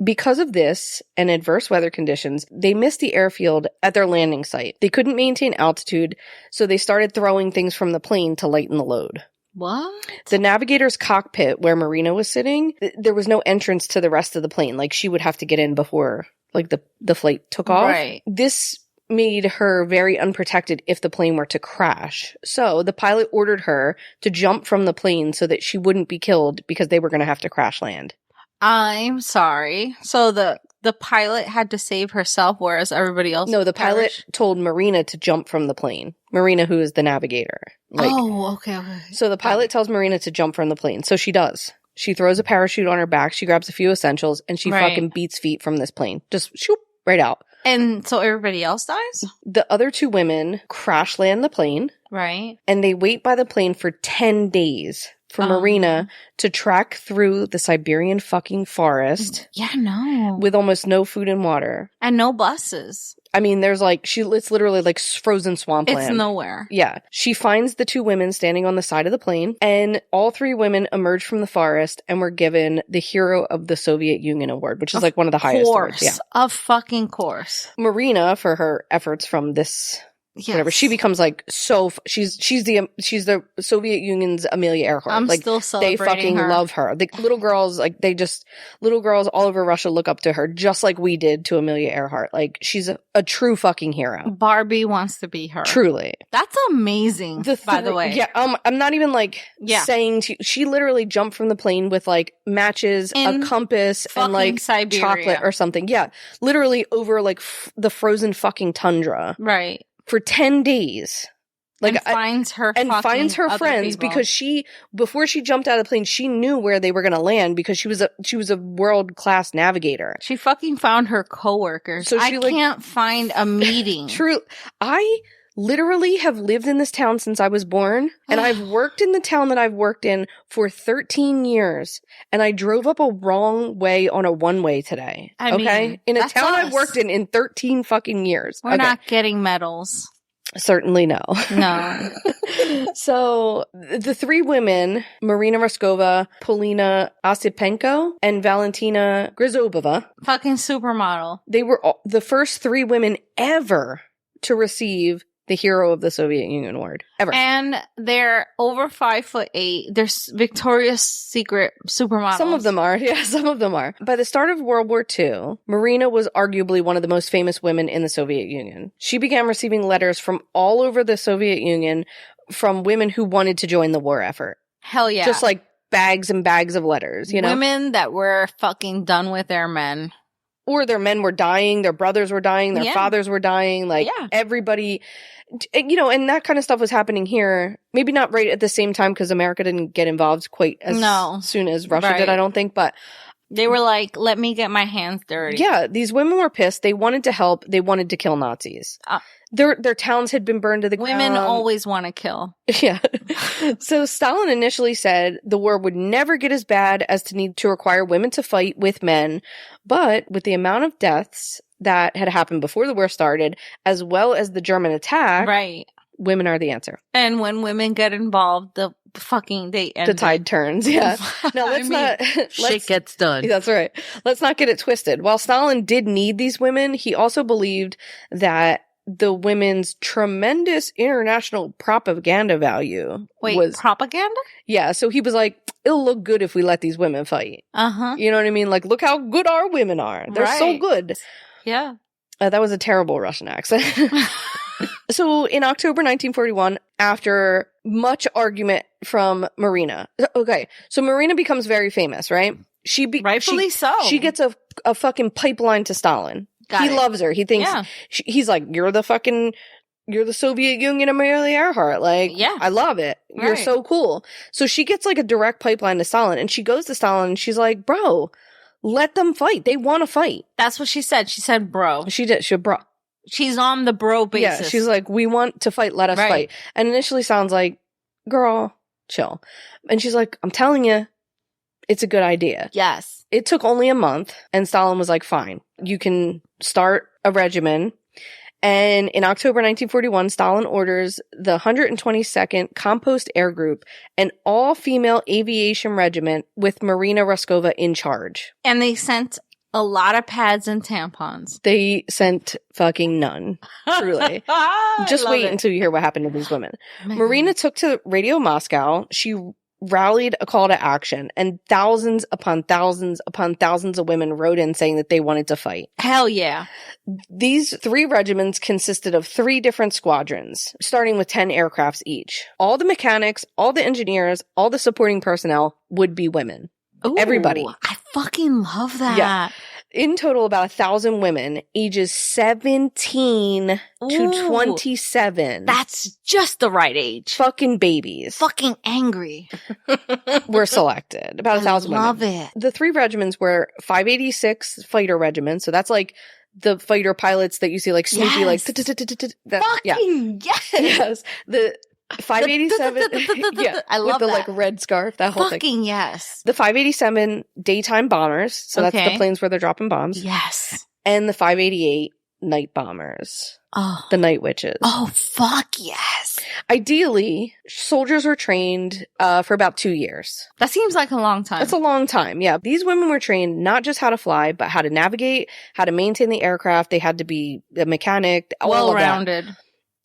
Because of this and adverse weather conditions, they missed the airfield at their landing site. They couldn't maintain altitude, so they started throwing things from the plane to lighten the load. What? The navigator's cockpit, where Marina was sitting, there was no entrance to the rest of the plane. She would have to get in before, the flight took off. Right. This made her very unprotected if the plane were to crash. So the pilot ordered her to jump from the plane so that she wouldn't be killed because they were going to have to crash land. I'm sorry. So the pilot had to save herself, whereas everybody else... No, the pilot told Marina to jump from the plane. Marina, who is the navigator. Okay. So the pilot tells Marina to jump from the plane. So she does. She throws a parachute on her back. She grabs a few essentials, and she fucking beats feet from this plane. Just shoop, right out. And so everybody else dies? The other two women crash land the plane. Right. And they wait by the plane for 10 days for Marina to track through the Siberian fucking forest. Yeah, no. With almost no food and water. And no buses. I mean, there's it's literally frozen swampland. It's nowhere. Yeah. She finds the two women standing on the side of the plane, and all three women emerged from the forest and were given the Hero of the Soviet Union Award, which is one of the highest awards. Yeah. Of fucking course. Marina, for her efforts from this whatever. She becomes like she's the Soviet Union's Amelia Earhart. I'm like, still celebrating they fucking her. love her. The little girls, like little girls all over Russia look up to her, just like we did to Amelia Earhart. Like, she's a true fucking hero. Barbie wants to be her. Truly. That's amazing, by the way. Yeah, I'm not even like saying to you, she literally jumped from the plane with like matches, a compass, and like Siberia. chocolate or something. Yeah, literally over like the frozen fucking tundra. Right. For 10 days. Like, and finds her friends people. because before she jumped out of the plane, she knew where they were going to land because she was a world-class navigator. She fucking found her coworkers. So I can't find a meeting. True. I literally have lived in this town since I was born, and I've worked in the town that I've worked in for 13 years, and I drove up a wrong way on a one-way today. I mean, in a town I've worked in 13 fucking years. We're not getting medals. Certainly no. No. So the three women, Marina Raskova, Polina Osipenko, and Valentina Grizobova, fucking supermodel. They were the first three women ever to receive the Hero of the Soviet Union award ever. And they're over 5'8". They're Victoria's Secret supermodels. Some of them are. Yeah, some of them are. By the start of World War II, Marina was arguably one of the most famous women in the Soviet Union. She began receiving letters from all over the Soviet Union from women who wanted to join the war effort. Hell yeah. Just like bags and bags of letters, you know? Women that were fucking done with their men. Or their men were dying, their brothers were dying, their fathers were dying, like everybody, you know, and that kind of stuff was happening here. Maybe not right at the same time because America didn't get involved quite as soon as Russia did, I don't think, but they were like, let me get my hands dirty. Yeah, these women were pissed. They wanted to help. They wanted to kill Nazis. Their towns had been burned to the ground. Women always want to kill. Yeah. So Stalin initially said the war would never get as bad as to need to require women to fight with men. But with the amount of deaths that had happened before the war started, as well as the German attack, women are the answer. And when women get involved, the tide turns. Yeah. Now shit gets done. That's right. Let's not get it twisted. While Stalin did need these women, he also believed that the women's tremendous international propaganda value was propaganda? Yeah. So he was like, it'll look good if we let these women fight. You know what I mean? Like, look how good our women are. They're so good. Yeah. That was a terrible Russian accent. So in October 1941, after much argument from Marina. Okay. So Marina becomes very famous, right? Rightfully so. She gets a fucking pipeline to Stalin. He loves her. He thinks he's like, you're the Soviet Union Amelia Earhart. Like, I love it. You're so cool. So she gets like a direct pipeline to Stalin, and she goes to Stalin and she's like, bro, let them fight. They want to fight. That's what she said. She said, bro. She did. She bro. She's on the bro basis. Yeah. She's like, we want to fight. Let us fight. And initially sounds like, girl, chill. And she's like, I'm telling you, it's a good idea. Yes. It took only a month, and Stalin was like, fine, you can start a regiment. And in October 1941, Stalin orders the 122nd Compost Air Group, an all-female aviation regiment with Marina Raskova in charge. And they sent a lot of pads and tampons. They sent fucking none. Truly. Just wait until you hear what happened to these women. Marina took to Radio Moscow. She rallied a call to action, and thousands upon thousands upon thousands of women wrote in saying that they wanted to fight. Hell yeah. These three regiments consisted of 3 different squadrons, starting with 10 aircrafts each. All the mechanics, all the engineers, all the supporting personnel would be women. Ooh, everybody. I fucking love that. Yeah. In total, about 1,000 women, ages 17 to 27. That's just the right age. Fucking babies. Fucking angry. Were selected. About 1,000 women. I love it. The 3 regiments were 586 fighter regiments. So that's like the fighter pilots that you see like Snoopy, like. Fucking yes. Yes. The 587. I love with the that. like red scarf, that whole thing. Fucking yes. The 587 daytime bombers. So that's the planes where they're dropping bombs. Yes. And the 588 night bombers. Oh. The night witches. Oh, fuck yes. Ideally, soldiers were trained for about 2 years. That seems like a long time. That's a long time, yeah. These women were trained not just how to fly, but how to navigate, how to maintain the aircraft. They had to be a mechanic. Well-rounded.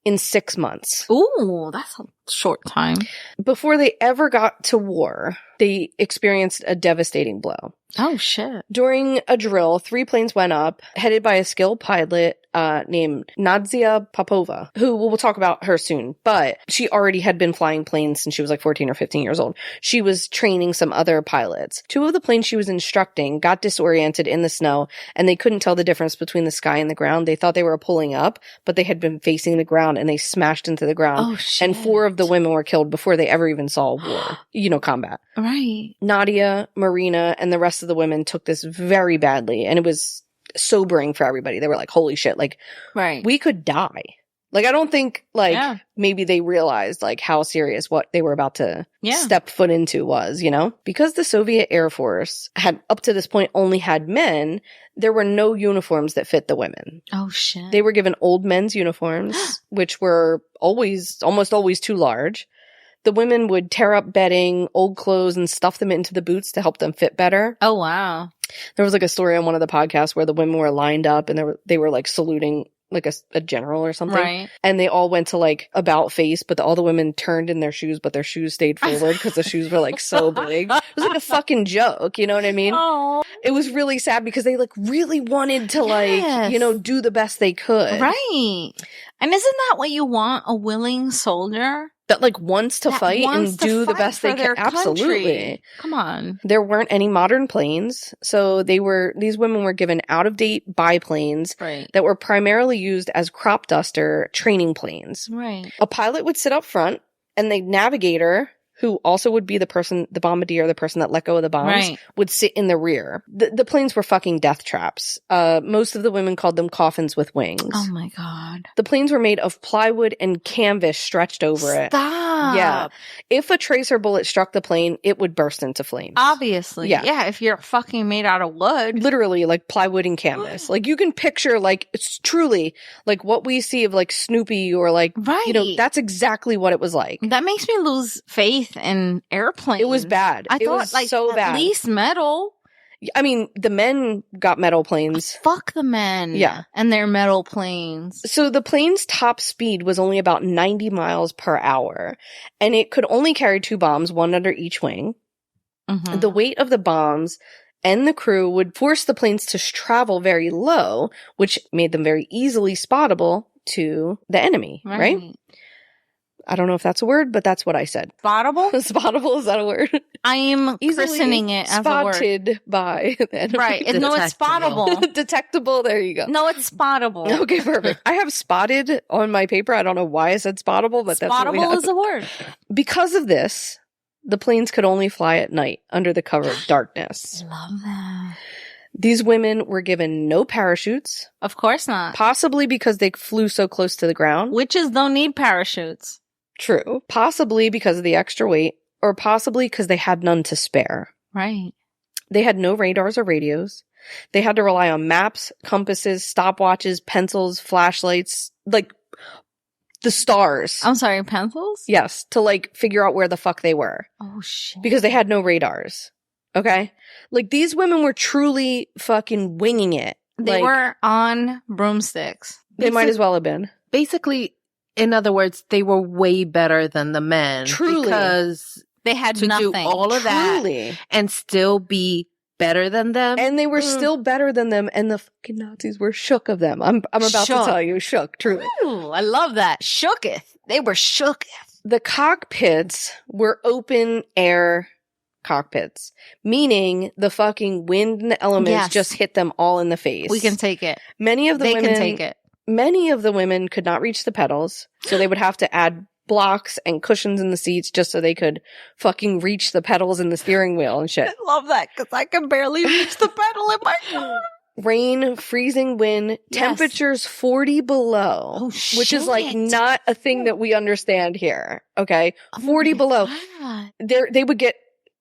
in 6 months. Ooh, that's a short time. Before they ever got to war, they experienced a devastating blow. Oh, shit. During a drill, 3 planes went up, headed by a skilled pilot named Nadia Popova, who we'll talk about her soon, but she already had been flying planes since she was like 14 or 15 years old. She was training some other pilots. 2 of the planes she was instructing got disoriented in the snow, and they couldn't tell the difference between the sky and the ground. They thought they were pulling up, but they had been facing the ground, and they smashed into the ground. Oh, shit. And 4 of the women were killed before they ever even saw war, combat. Right. Nadia, Marina, and the rest of the women took this very badly, and it was sobering for everybody. They were like, holy shit, like, Right. we could die. Like, I don't think, like, maybe they realized, like, how serious what they were about to step foot into was, Because the Soviet Air Force had, up to this point, only had men, there were no uniforms that fit the women. Oh, shit. They were given old men's uniforms, which were almost always too large. The women would tear up bedding, old clothes, and stuff them into the boots to help them fit better. Oh, wow. There was like a story on one of the podcasts where the women were lined up and they were like saluting like a general or something. Right. And they all went to like about face, but all the women turned in their shoes, but their shoes stayed forward because the shoes were like so big. It was like a fucking joke. You know what I mean? Oh. It was really sad because they like really wanted to like, do the best they could. Right. And isn't that what you want? A willing soldier? That like wants to fight and do the best they can. Absolutely. Come on. There weren't any modern planes. So these women were given out of date biplanes that were primarily used as crop duster training planes. Right. A pilot would sit up front and the navigator, who also would be the bombardier, the person that let go of the bombs, would sit in the rear. The planes were fucking death traps. Most of the women called them coffins with wings. Oh my God. The planes were made of plywood and canvas stretched over it. Stop. Yeah. If a tracer bullet struck the plane, it would burst into flames. Obviously. Yeah, if you're fucking made out of wood. Literally, like plywood and canvas. Like you can picture like, it's truly like what we see of like Snoopy or like, that's exactly what it was like. That makes me lose faith in airplanes. It was bad. I thought was like so bad. At least metal. I mean, the men got metal planes. Fuck the men. Yeah. And their metal planes. So the plane's top speed was only about 90 miles per hour, and it could only carry 2 bombs, one under each wing. Mm-hmm. The weight of the bombs and the crew would force the planes to travel very low, which made them very easily spottable to the enemy, right? I don't know if that's a word, but that's what I said. Spottable? Spottable, is that a word? I am christening it as a word. Spotted by the enemy. Right. No, it's spottable. Detectable, there you go. No, it's spottable. Okay, perfect. I have spotted on my paper. I don't know why I said spottable, but that's what we have. Spottable is a word. Because of this, the planes could only fly at night under the cover of darkness. Love that. These women were given no parachutes. Of course not. Possibly because they flew so close to the ground. Witches don't need parachutes. True. Possibly because of the extra weight, or possibly because they had none to spare. Right. They had no radars or radios. They had to rely on maps, compasses, stopwatches, pencils, flashlights, like the stars. I'm sorry, pencils? Yes, to like figure out where the fuck they were. Oh, shit. Because they had no radars. Okay? Like these women were truly fucking winging it. They were on broomsticks. They might as well have been. Basically, in other words, they were way better than the men. Truly. Because they had to nothing. do all of that and still be better than them. And they were still better than them, and the fucking Nazis were shook of them. I'm about to tell you, shook, truly. Ooh, I love that. Shooketh. They were shooketh. The cockpits were open air cockpits, meaning the fucking wind and the elements just hit them all in the face. We can take it. Many of the they women can take it. Many of the women could not reach the pedals, so they would have to add blocks and cushions in the seats just so they could fucking reach the pedals and the steering wheel and shit. I love that because I can barely reach the pedal in my car. Rain, freezing wind, temperatures 40 below, which is like not a thing that we understand here. Okay, 40 below. They would get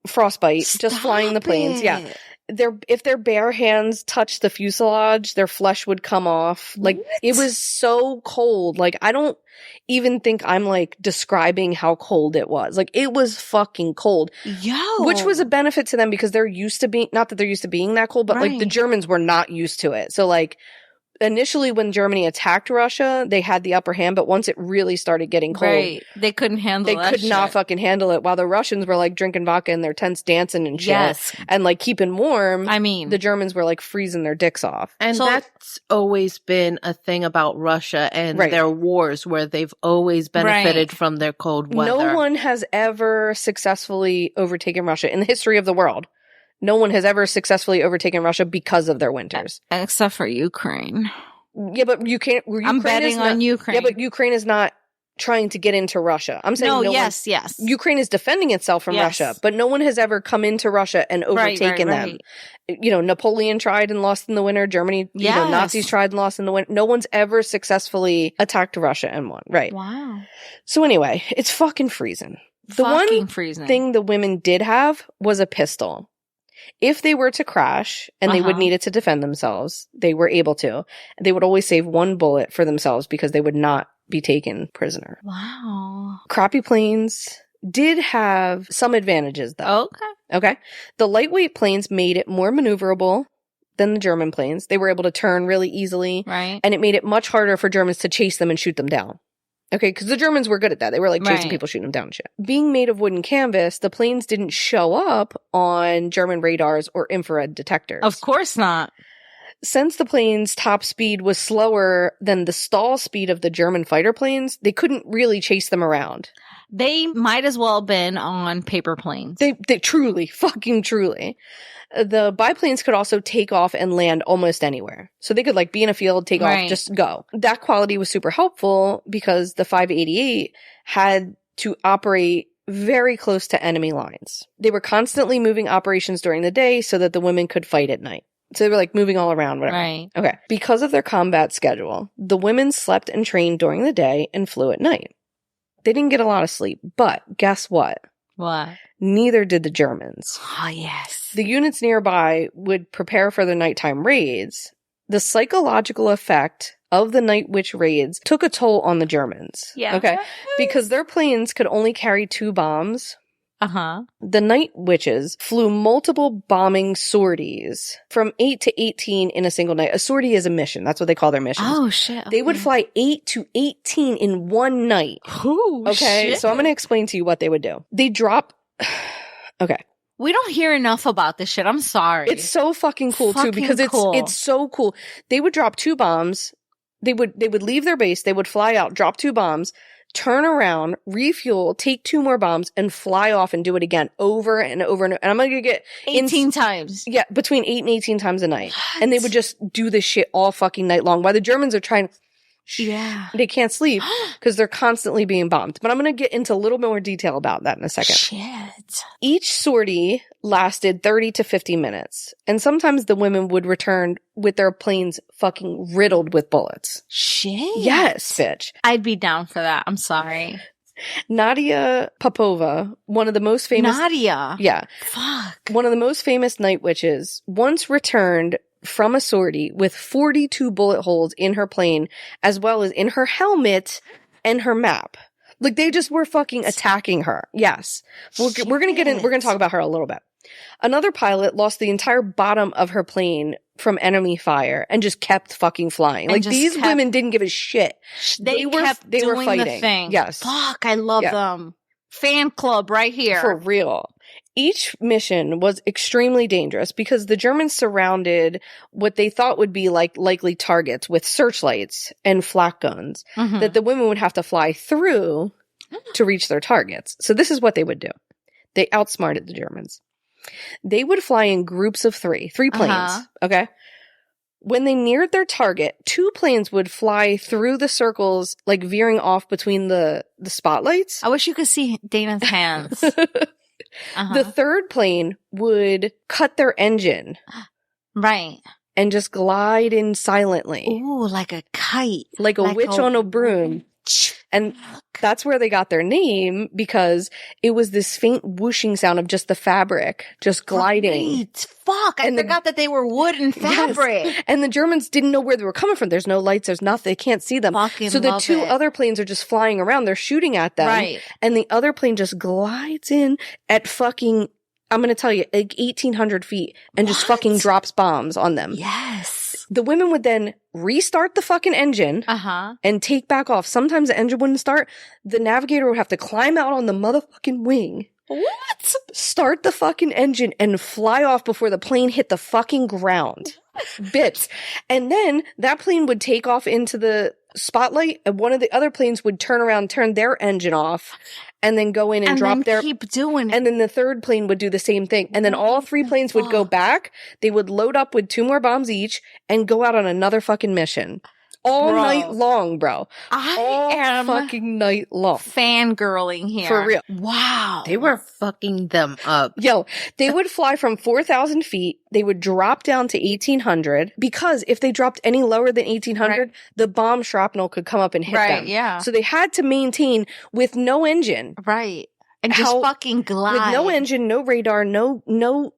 frostbite just flying the planes. Yeah. If their bare hands touched the fuselage, their flesh would come off. Like, it was so cold. Like, I don't even think I'm, like, describing how cold it was. Like, it was fucking cold. Which was a benefit to them because they're used to being, not that they're used to being that cold, but, like, the Germans were not used to it. So, like, initially when Germany attacked Russia, they had the upper hand, but once it really started getting cold, Right. They couldn't handle that they could not shit. fucking handle it, while the Russians were like drinking vodka in their tents, dancing and shit. Yes. And like keeping warm. I mean, The Germans were like freezing their dicks off. And So- that's always been a thing about Russia and Right. their wars, where they've always benefited from their cold weather. No one has ever successfully overtaken Russia in the history of the world. No one has ever successfully overtaken Russia because of their winters. except for Ukraine. Yeah, but you can't. I'm betting on Ukraine. Yeah, but Ukraine is not trying to get into Russia. I'm saying no yes. Ukraine is defending itself from Yes. Russia, but no one has ever come into Russia and overtaken them. You know, Napoleon tried and lost in the winter. Germany, Yes. Nazis tried and lost in the winter. No one's ever successfully attacked Russia and won. Right. Wow. So anyway, it's fucking freezing. The Fucking one freezing. thing the women did have was a pistol. If they were to crash and they would need it to defend themselves, they were able to. They would always save one bullet for themselves because they would not be taken prisoner. Wow. Crappy planes did have some advantages, though. Okay. The lightweight planes made it more maneuverable than the German planes. They were able to turn really easily. Right. And it made it much harder for Germans to chase them and shoot them down. Okay, because the Germans were good at that. They were like chasing people, shooting them down and shit. Being made of wooden canvas, the planes didn't show up on German radars or infrared detectors. Of course not. Since the plane's top speed was slower than the stall speed of the German fighter planes, they couldn't really chase them around. They might as well have been on paper planes. They truly, fucking truly. The biplanes could also take off and land almost anywhere. So they could like be in a field, take off, just go. That quality was super helpful because the 588 had to operate very close to enemy lines. They were constantly moving operations during the day so that the women could fight at night. So they were like moving all around, whatever. Right. Okay. Because of their combat schedule, the women slept and trained during the day and flew at night. They didn't get a lot of sleep, but guess what? What? Neither did the Germans. Oh, yes. The units nearby would prepare for the nighttime raids. The psychological effect of the Night Witch raids took a toll on the Germans. Yeah. Okay. Because their planes could only carry 2 bombs. Uh-huh. The Night Witches flew multiple bombing sorties from 8 to 18 in a single night. A sortie is a mission. That's what they call their missions. Oh, shit. They would fly 8 to 18 in one night. Ooh, Okay. shit. So I'm going to explain to you what they would do. They drop. Okay. We don't hear enough about this shit. I'm sorry. It's so fucking cool too, because it's so cool. They would drop 2 bombs. They would leave their base. They would fly out, drop 2 bombs, turn around, refuel, take 2 more bombs, and fly off and do it again over and over and over. And I'm going to get 18 times. Yeah, between 8 and 18 times a night. What? And they would just do this shit all fucking night long while the Germans are trying. Yeah. They can't sleep because they're constantly being bombed. But I'm going to get into a little bit more detail about that in a second. Shit. Each sortie lasted 30 to 50 minutes. And sometimes the women would return with their planes fucking riddled with bullets. Shit. Yes, bitch. I'd be down for that. I'm sorry. Nadia Popova, one of the most famous... Nadia? Yeah. Fuck. One of the most famous night witches once returned from a sortie with 42 bullet holes in her plane, as well as in her helmet and her map. Like, they just were fucking attacking her. Yes. We're going to talk about her a little bit. Another pilot lost the entire bottom of her plane from enemy fire and just kept fucking flying. Like, these women didn't give a shit. They were doing fighting. The thing. Yes. Fuck, I love them. Fan club right here. For real. Each mission was extremely dangerous because the Germans surrounded what they thought would be like likely targets with searchlights and flak guns that the women would have to fly through to reach their targets. So this is what they would do. They outsmarted the Germans. They would fly in groups of 3 planes. Okay. When they neared their target, 2 planes would fly through the circles, like veering off between the spotlights. I wish you could see Dana's hands. The 3rd plane would cut their engine. Right. And just glide in silently. Ooh, like a kite. Like a witch on a broom. And that's where they got their name, because it was this faint whooshing sound of just the fabric just gliding. Right. Fuck, I forgot that they were wood and fabric. Yes. And the Germans didn't know where they were coming from. There's no lights, there's nothing. They can't see them. So the 2 other planes are just flying around. They're shooting at them. Right. And the other plane just glides in at fucking, I'm going to tell you, like 1,800 feet and just fucking drops bombs on them. Yes. The women would then restart the fucking engine and take back off. Sometimes the engine wouldn't start. The navigator would have to climb out on the motherfucking wing. What? Start the fucking engine and fly off before the plane hit the fucking ground. Bitch. And then that plane would take off into the spotlight, and one of the other planes would turn around, turn their engine off, and then go in and drop their... keep doing it. And then the third plane would do the same thing. And then all three planes would go back. They would load up with 2 more bombs each and go out on another fucking mission. All night long, bro. I am fucking night long. Fangirling here. For real. Wow. They were fucking them up. Yo, they would fly from 4,000 feet. They would drop down to 1,800 because if they dropped any lower than 1,800, the bomb shrapnel could come up and hit them. Yeah. So they had to maintain with no engine. Right. And just fucking glide. With no engine, no radar, no,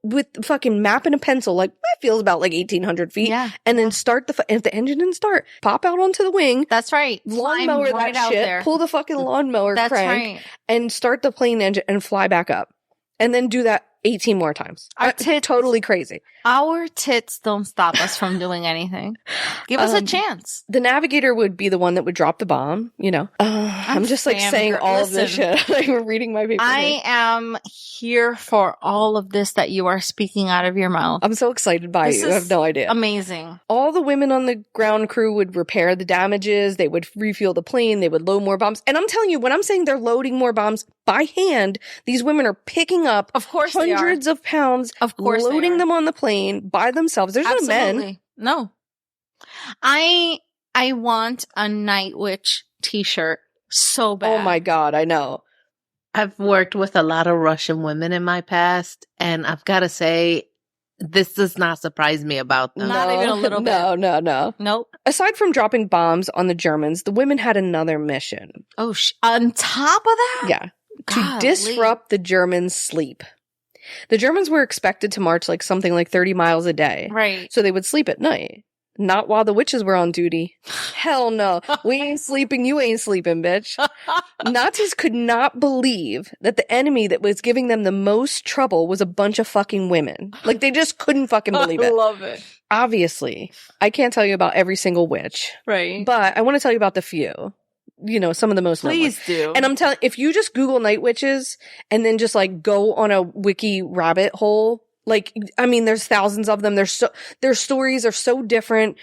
with fucking map and a pencil, like, that feels about like 1,800 feet. Yeah. And then start if the engine didn't start, pop out onto the wing. That's right. Lawnmower right that shit, there. pull the fucking lawnmower That's crank, right. and start the plane engine and fly back up. And then do that 18 more times. Totally crazy. Our tits don't stop us from doing anything. Give us a chance. The navigator would be the one that would drop the bomb, you know. I'm just like saying all of this shit. Like, we're reading my paper. I am here for all of this that you are speaking out of your mouth. I'm so excited by you. I have no idea. Amazing. All the women on the ground crew would repair the damages. They would refuel the plane. They would load more bombs. And I'm telling you, when I'm saying they're loading more bombs by hand, these women are picking up hundreds of pounds, loading them on the plane by themselves. There's no men. No. I want a Night Witch t-shirt so bad. Oh my God, I know. I've worked with a lot of Russian women in my past, and I've got to say, this does not surprise me about them. Not even a little bit. No. Nope. Aside from dropping bombs on the Germans, the women had another mission. Oh, on top of that? Yeah. To disrupt the Germans' sleep. The Germans were expected to march like something like 30 miles a day. Right. So they would sleep at night. Not while the witches were on duty. Hell no. We ain't sleeping, you ain't sleeping, bitch. Nazis could not believe that the enemy that was giving them the most trouble was a bunch of fucking women. Like, they just couldn't fucking believe it. I love it. Obviously, I can't tell you about every single witch. Right. But I want to tell you about the few. You know, some of the most known ones. Please do. And I'm telling, if you just Google night witches and then just like go on a wiki rabbit hole, like, I mean, there's thousands of them. Their stories are so different.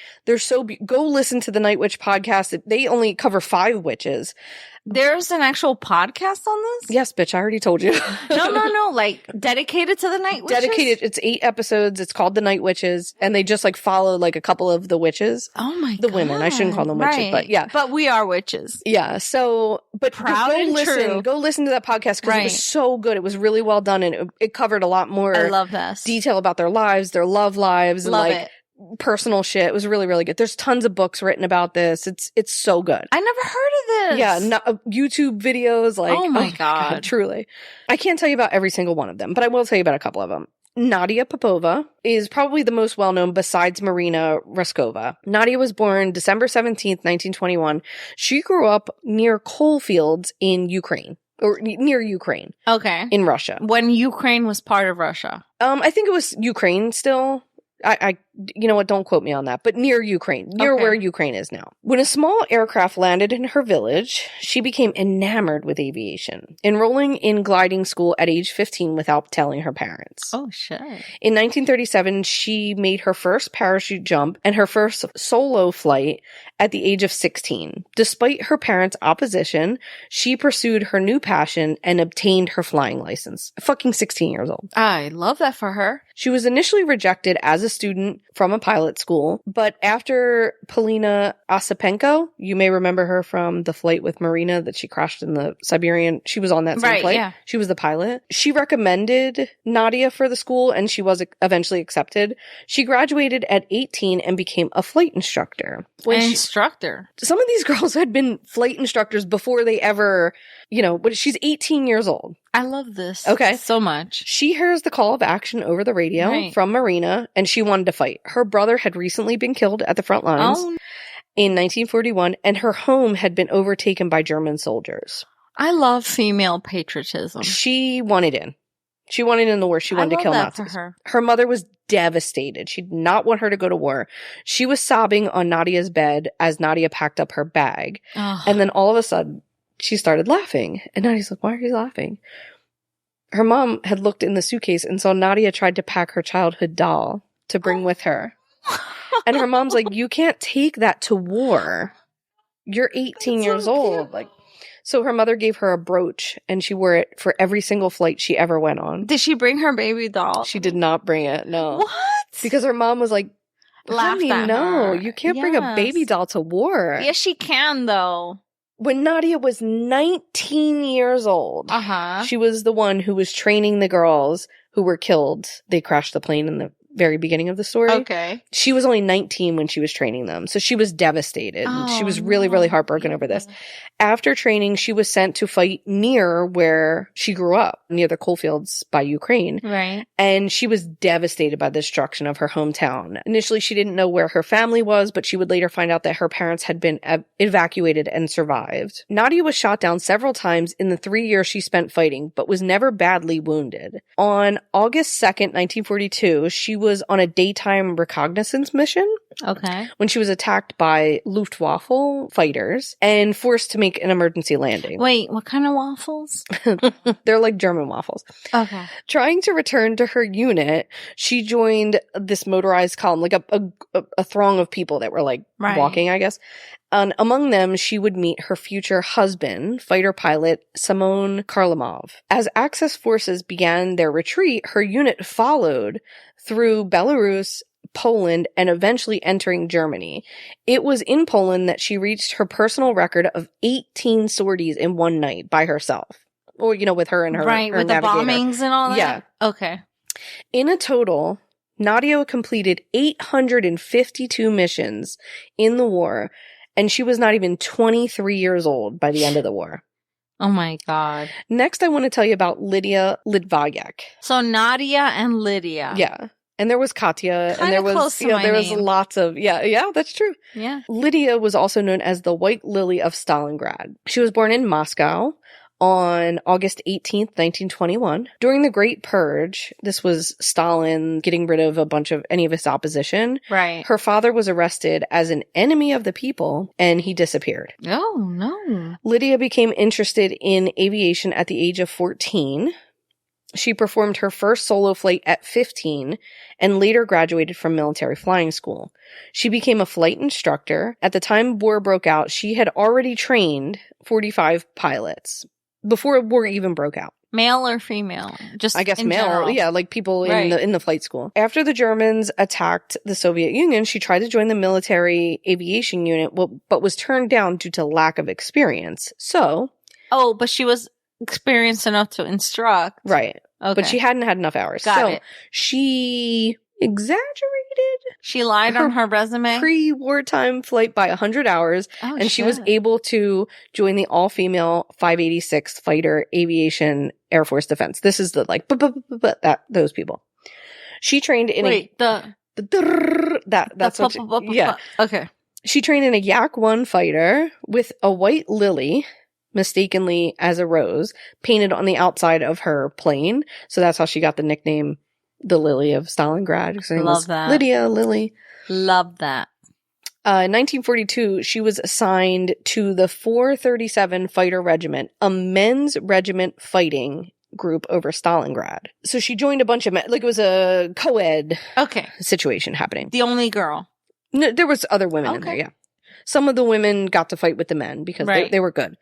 Go listen to the Night Witch podcast. They only cover 5 witches. There's an actual podcast on this? Yes, bitch. I already told you. No. Like, dedicated to the Night Witches? Dedicated. It's 8 episodes. It's called The Night Witches. And they just like follow like a couple of the witches. Oh my God. The women. I shouldn't call them witches, but yeah. But we are witches. Yeah. So, but Proud go and listen. true. Go listen to that podcast because it was so good. It was really well done, and it covered a lot more. I love this. Detail about their lives, their love lives, and Love like it. personal shit. It was really, really good. There's tons of books written about this. It's so good. I never heard of this. Yeah, YouTube videos. Like, oh my God. Truly. I can't tell you about every single one of them, but I will tell you about a couple of them. Nadia Popova is probably the most well-known besides Marina Raskova. Nadia was born December 17th, 1921. She grew up near coal fields in Ukraine. Or near Ukraine. Okay. In Russia. When Ukraine was part of Russia. I think it was Ukraine still. I you know what, don't quote me on that, but near Ukraine, near where Ukraine is now. When a small aircraft landed in her village, she became enamored with aviation, enrolling in gliding school at age 15 without telling her parents. Oh, shit. In 1937, she made her first parachute jump and her first solo flight at the age of 16. Despite her parents' opposition, she pursued her new passion and obtained her flying license. Fucking 16 years old. I love that for her. She was initially rejected as a student from a pilot school, but after Polina Osipenko, you may remember her from the flight with Marina that she crashed in the Siberian. She was on that same flight. Yeah. She was the pilot. She recommended Nadia for the school, and she was eventually accepted. She graduated at 18 and became a flight instructor. Some of these girls had been flight instructors before they ever, but she's 18 years old. I love this. Okay. So much. She hears the call of action over the radio from Marina, and she wanted to fight. Her brother had recently been killed at the front lines in 1941, and her home had been overtaken by German soldiers. I love female patriotism. She wanted in. She wanted in the war. She wanted to kill Nazis. For her. Her mother was devastated. She did not want her to go to war. She was sobbing on Nadia's bed as Nadia packed up her bag. Ugh. And then all of a sudden, she started laughing. And Nadia's like, why are you laughing? Her mom had looked in the suitcase and saw Nadia tried to pack her childhood doll to bring with her. And her mom's like, you can't take that to war. You're 18 years old. Like, so her mother gave her a brooch and she wore it for every single flight she ever went on. Did she bring her baby doll? She did not bring it, no. What? Because her mom was like, Laughed honey, at no, her. you can't bring a baby doll to war. Yes, she can, though. When Nadia was 19 years old, she was the one who was training the girls who were killed. They crashed the plane in the very beginning of the story. Okay. She was only 19 when she was training them. So she was devastated. She was really, really heartbroken over this. After training, she was sent to fight near where she grew up, near the coalfields by Ukraine. Right. And she was devastated by the destruction of her hometown. Initially, she didn't know where her family was, but she would later find out that her parents had been evacuated and survived. Nadia was shot down several times in the 3 years she spent fighting, but was never badly wounded. On August 2nd, 1942, she was on a daytime reconnaissance mission. Okay. When she was attacked by Luftwaffe fighters and forced to make an emergency landing. Wait, what kind of waffles? They're like German waffles. Okay. Trying to return to her unit, she joined this motorized column, like a throng of people that were like walking, I guess. And among them, she would meet her future husband, fighter pilot Semyon Kharlamov. As Axis forces began their retreat, her unit followed through Belarus, Poland, and eventually entering Germany. It was in Poland that she reached her personal record of 18 sorties in one night by herself. Or, you know, with her and her Right, her with navigator. the bombings and all that? Yeah. Okay. In a total, Nadia completed 852 missions in the war, and she was not even 23 years old by the end of the war. Oh my God. Next, I want to tell you about Lydia Litvayak. So Nadia and Lydia. Yeah. And there was Katya, Kinda and there was, close to you know, my there was name. lots of, yeah, that's true. Yeah. Lydia was also known as the White Lily of Stalingrad. She was born in Moscow on August 18th, 1921. During the Great Purge, this was Stalin getting rid of any of his opposition. Right. Her father was arrested as an enemy of the people, and he disappeared. Oh, no. Lydia became interested in aviation at the age of 14. She performed her first solo flight at 15 and later graduated from military flying school. She became a flight instructor. At the time war broke out, she had already trained 45 pilots before war even broke out. Male or female? Just I guess in male. general. Yeah, like people Right. in the flight school. After the Germans attacked the Soviet Union, she tried to join the military aviation unit, but was turned down due to lack of experience. So, Oh, but she was experienced enough to instruct. right. Okay. But she hadn't had enough hours. Got it. She exaggerated She lied on her resume. pre-wartime flight by 100 hours, Oh, and she was shit. able to join the all-female 586th Fighter Aviation Air Force Defense. This is the like those people. She trained in that's what yeah. Okay. She trained in a Yak 1 fighter with a white lily, mistakenly as a rose, painted on the outside of her plane. So that's how she got the nickname the Lily of Stalingrad. Her name Love was that. Lydia Lily. Love that. In 1942, she was assigned to the 437 Fighter Regiment, a men's regiment fighting group over Stalingrad. So she joined a bunch of men, like it was a co-ed Okay. situation happening. The only girl. No, there was other women in there, yeah. Some of the women got to fight with the men because they were good.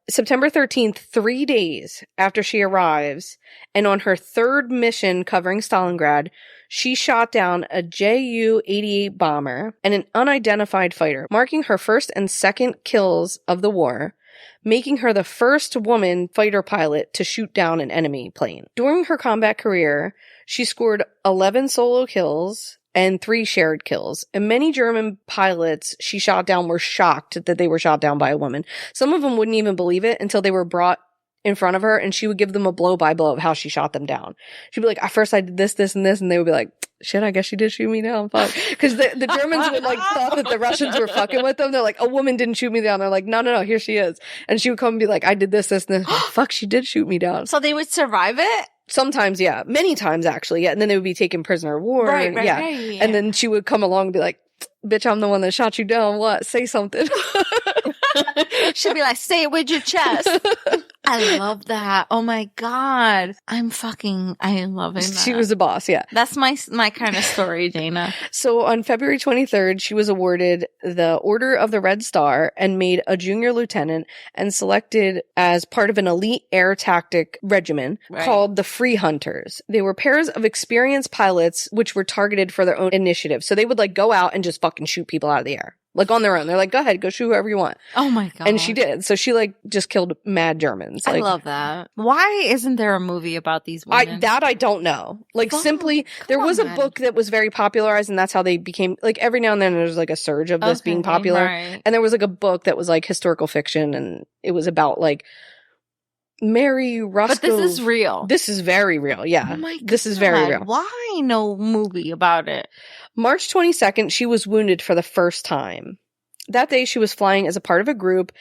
September 13th, 3 days after she arrives, and on her third mission covering Stalingrad, she shot down a Ju-88 bomber and an unidentified fighter, marking her first and second kills of the war, making her the first woman fighter pilot to shoot down an enemy plane. During her combat career, she scored 11 solo kills and 3 shared kills. And many German pilots she shot down were shocked that they were shot down by a woman. Some of them wouldn't even believe it until they were brought in front of her, and she would give them a blow-by-blow of how she shot them down. She'd be like, at first I did this, this, and this, and they would be like, shit, I guess she did shoot me down. Fuck. Because the Germans would like thought that the Russians were fucking with them. They're like, a woman didn't shoot me down. They're like, no, here she is. And she would come and be like, I did this, this, and this. Fuck, she did shoot me down. So they would survive it? Sometimes, yeah. Many times, actually, yeah. And then they would be taken prisoner of war. Right, and, right, yeah. right. And then she would come along and be like, bitch, I'm the one that shot you down. What? Say something. She'd be like, say it with your chest. I love that. Oh my God. I love that. She was a boss, yeah. That's my kind of story, Dana. So on February 23rd, she was awarded the Order of the Red Star and made a junior lieutenant and selected as part of an elite air tactic regiment called the Free Hunters. They were pairs of experienced pilots which were targeted for their own initiative. So they would like go out and just fucking shoot people out of the air. Like on their own. They're like, go ahead, go shoot whoever you want. Oh my God. And she did. So she like just killed mad Germans. Like, I love that. Why isn't there a movie about these women? I don't know. Like simply, there was a book that was very popularized and that's how they became, like every now and then there's like a surge of this being popular. Right. And there was like a book that was like historical fiction and it was about like Mary Roscoe. But this is real. This is very real. Yeah. Oh my God. This is very real. Why no movie about it? March 22nd, she was wounded for the first time. That day, she was flying as a part of a group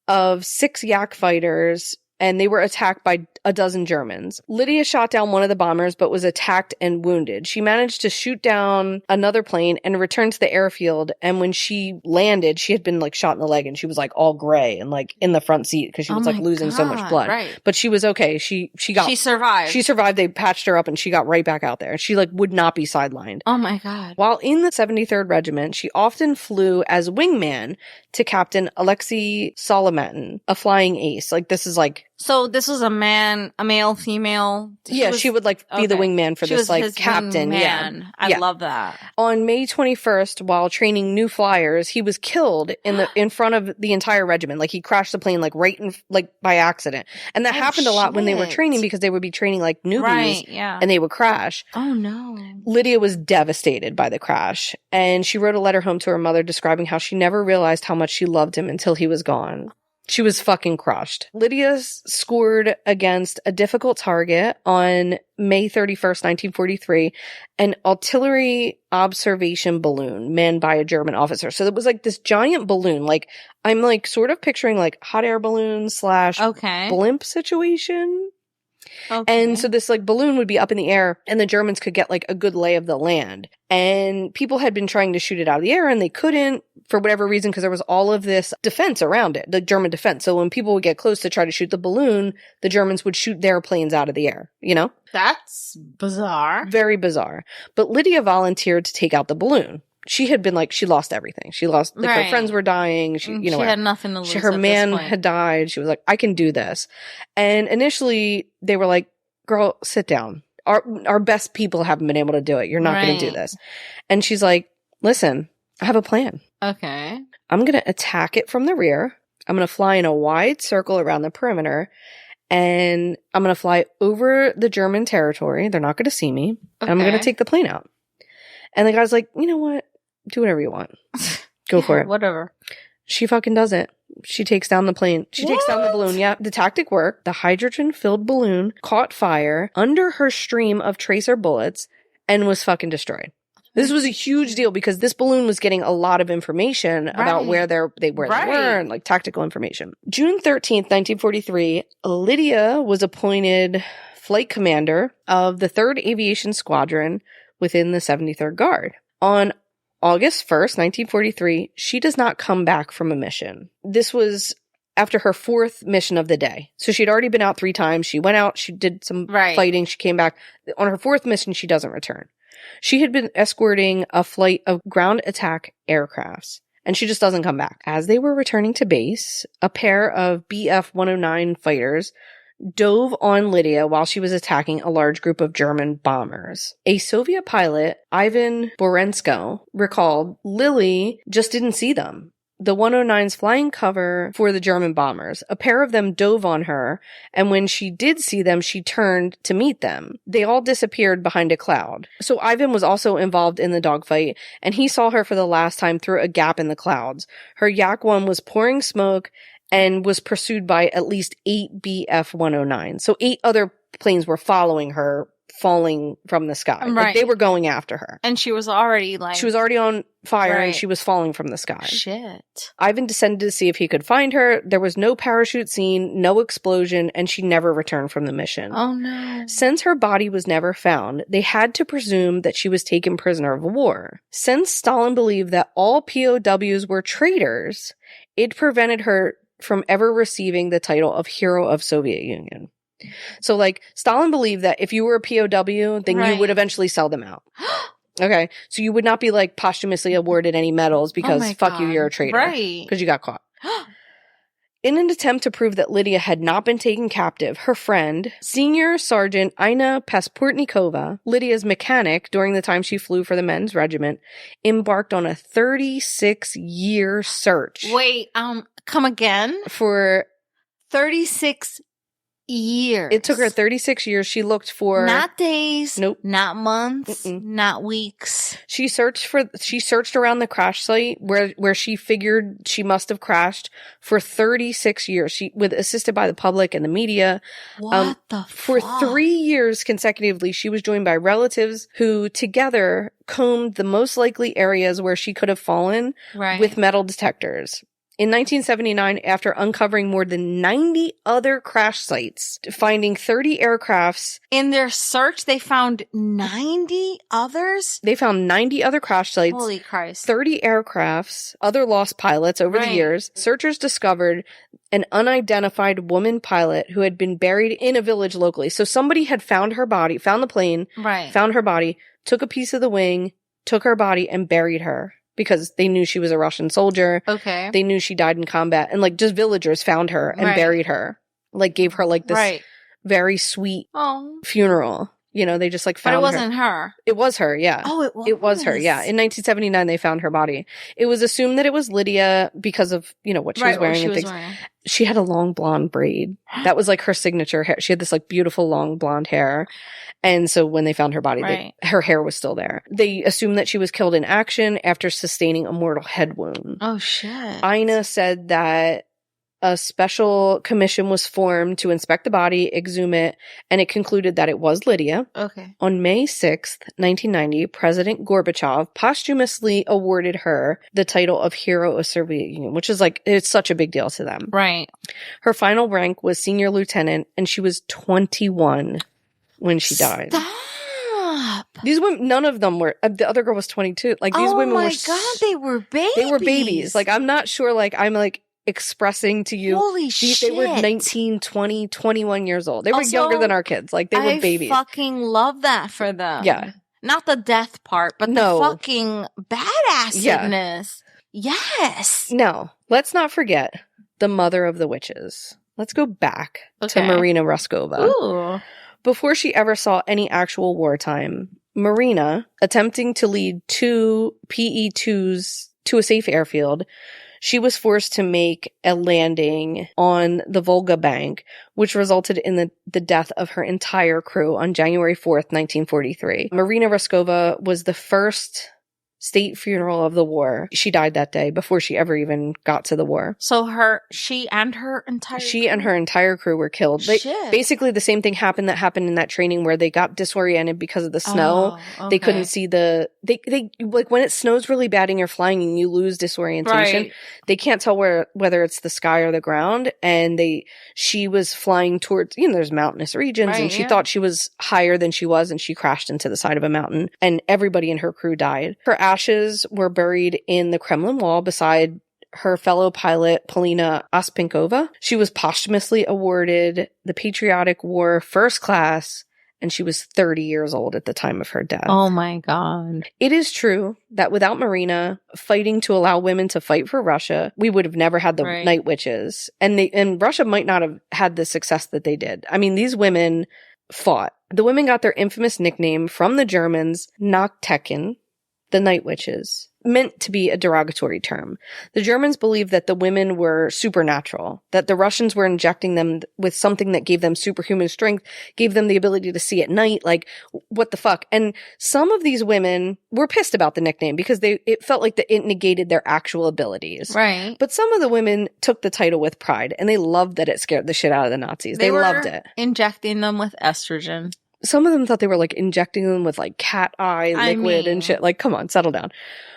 of 6 Yak fighters, and they were attacked by a dozen Germans. Lydia shot down one of the bombers, but was attacked and wounded. She managed to shoot down another plane and return to the airfield, and when she landed, she had been like shot in the leg, and she was like all gray and like in the front seat because she was like losing so much blood. Right. But she was okay. She survived. She survived. They patched her up, and she got right back out there. She like would not be sidelined. Oh my God. While in the 73rd Regiment, she often flew as wingman to Captain Alexei Solomatin, a flying ace. Like this is like. So this was a male, female? She would like be the wingman for this like captain. Yeah. I love that. On May 21st, while training new flyers, he was killed in front of the entire regiment. Like he crashed the plane like right in like by accident. And that happened a lot when they were training because they would be training like newbies and they would crash. Oh no. Lydia was devastated by the crash and she wrote a letter home to her mother describing how she never realized how much she loved him until he was gone. She was fucking crushed. Lydia scored against a difficult target on May 31st, 1943, an artillery observation balloon manned by a German officer. So it was like this giant balloon. Like, I'm like sort of picturing like hot air balloon / blimp situation. Okay. And so this like balloon would be up in the air and the Germans could get like a good lay of the land. And people had been trying to shoot it out of the air and they couldn't for whatever reason because there was all of this defense around it, the German defense. So when people would get close to try to shoot the balloon, the Germans would shoot their planes out of the air, you know? That's bizarre. Very bizarre. But Lydia volunteered to take out the balloon. She had been like, she lost everything. She lost, like her friends were dying. She had nothing to lose. Her man had died. She was like, I can do this. And initially they were like, girl, sit down. Our best people haven't been able to do it. You're not going to do this. And she's like, listen, I have a plan. Okay. I'm going to attack it from the rear. I'm going to fly in a wide circle around the perimeter. And I'm going to fly over the German territory. They're not going to see me. Okay. And I'm going to take the plane out. And the guy's like, you know what? Do whatever you want. Go for it. Whatever. She fucking does it. She takes down the plane. She takes down the balloon. Yeah, the tactic worked. The hydrogen-filled balloon caught fire under her stream of tracer bullets and was fucking destroyed. This was a huge deal because this balloon was getting a lot of information about where they were and like tactical information. June 13th, 1943, Lydia was appointed flight commander of the 3rd Aviation Squadron within the 73rd Guard. On August 1st, 1943, she does not come back from a mission. This was after her 4th mission of the day. So she'd already been out 3 times. She went out, she did some fighting, she came back. On her 4th mission, she doesn't return. She had been escorting a flight of ground attack aircrafts, and she just doesn't come back. As they were returning to base, a pair of Bf-109 fighters dove on Lydia while she was attacking a large group of German bombers. A Soviet pilot, Ivan Borensko, recalled Lily just didn't see them. The 109's flying cover for the German bombers. A pair of them dove on her, and when she did see them, she turned to meet them. They all disappeared behind a cloud. So Ivan was also involved in the dogfight, and he saw her for the last time through a gap in the clouds. Her Yak-1 was pouring smoke and was pursued by at least 8 Bf-109. So 8 other planes were following her falling from the sky. Like, Right. they were going after her. And she was already like... She was already on fire, Right. and she was falling from the sky. Shit. Ivan descended to see if he could find her. There was no parachute seen, no explosion, and she never returned from the mission. Oh, no. Since her body was never found, they had to presume that she was taken prisoner of war. Since Stalin believed that all POWs were traitors, it prevented her from ever receiving the title of Hero of Soviet Union. So, like, Stalin believed that if you were a POW, then you would eventually sell them out. Okay, so you would not be, like, posthumously awarded any medals because, fuck you, you're a traitor. Right. Because you got caught. In an attempt to prove that Lydia had not been taken captive, her friend, Senior Sergeant Ina Pasportnikova, Lydia's mechanic during the time she flew for the men's regiment, embarked on a 36-year search. Wait, come again? For 36 years. It took her 36 years. She looked for... Not days. Nope. Not months. Not weeks. She searched around the crash site where she figured she must have crashed for 36 years. Assisted by the public and the media. What the fuck? For 3 years consecutively, she was joined by relatives who together combed the most likely areas where she could have fallen with metal detectors. In 1979, after uncovering more than 90 other crash sites, finding 30 aircrafts. In their search, they found 90 others? They found 90 other crash sites. Holy Christ. 30 aircrafts, other lost pilots over the years. Searchers discovered an unidentified woman pilot who had been buried in a village locally. So somebody had found her body, found the plane, found her body, took a piece of the wing, took her body, and buried her. Because they knew she was a Russian soldier. Okay. They knew she died in combat. And, like, just villagers found her and buried her. Like, gave her, like, this very sweet funeral. You know, they just, like, found her. But it wasn't her. It was her, yeah. Oh, it was? It was her, yeah. In 1979, they found her body. It was assumed that it was Lydia because of, you know, what she was wearing and things. She had a long blonde braid. That was, like, her signature hair. She had this, like, beautiful long blonde hair. And so when they found her body, her hair was still there. They assumed that she was killed in action after sustaining a mortal head wound. Oh, shit. Ina said that a special commission was formed to inspect the body, exhume it, and it concluded that it was Lydia. Okay. On May 6th, 1990, President Gorbachev posthumously awarded her the title of Hero of Soviet Union, which is like, it's such a big deal to them. Right. Her final rank was senior lieutenant, and she was 21 when she died. Stop. These women, none of them were, the other girl was 22. Like, these women were. Oh my God, they were babies. They were babies. Like, I'm not sure, like, I'm like expressing to you. Holy shit. They were 19, 20, 21 years old. They were younger than our kids. Like, they were babies. I fucking love that for them. Yeah. Not the death part, but the fucking badassedness. Yeah. Yes. No, let's not forget the mother of the witches. Let's go back to Marina Ruskova. Ooh. Before she ever saw any actual wartime, Marina, attempting to lead two PE-2s to a safe airfield, she was forced to make a landing on the Volga Bank, which resulted in the death of her entire crew on January 4th, 1943. Marina Ruskova was the first state funeral of the war. She died that day before she ever even got to the war. So she and her entire crew were killed. Basically, the same thing happened in that training where they got disoriented because of the snow. Oh, okay. They couldn't see they like when it snows really bad and you're flying and you lose disorientation. They can't tell whether it's the sky or the ground. And she was flying towards, there's mountainous regions, and she thought she was higher than she was, and she crashed into the side of a mountain, and everybody in her crew died. Her ashes were buried in the Kremlin wall beside her fellow pilot, Polina Ospinkova. She was posthumously awarded the Patriotic War First Class, and she was 30 years old at the time of her death. Oh my God. It is true that without Marina fighting to allow women to fight for Russia, we would have never had the Night Witches. And Russia might not have had the success that they did. I mean, these women fought. The women got their infamous nickname from the Germans, Nachttecken, the Night Witches, meant to be a derogatory term. The Germans believed that the women were supernatural, that the Russians were injecting them with something that gave them superhuman strength, gave them the ability to see at night, like, what the fuck? And some of these women were pissed about the nickname because it felt like it negated their actual abilities. Right. But some of the women took the title with pride, and they loved that it scared the shit out of the Nazis. They loved it. Injecting them with estrogen. some of them thought they were like injecting them with like cat eye liquid and shit. Like, come on, settle down.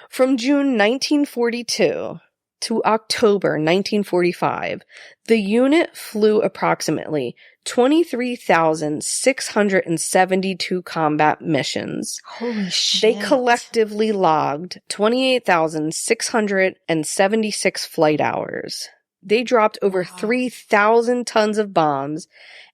From June 1942 to October 1945, the unit flew approximately 23,672 combat missions. Holy shit. They collectively logged 28,676 flight hours. They dropped over 3,000 tons of bombs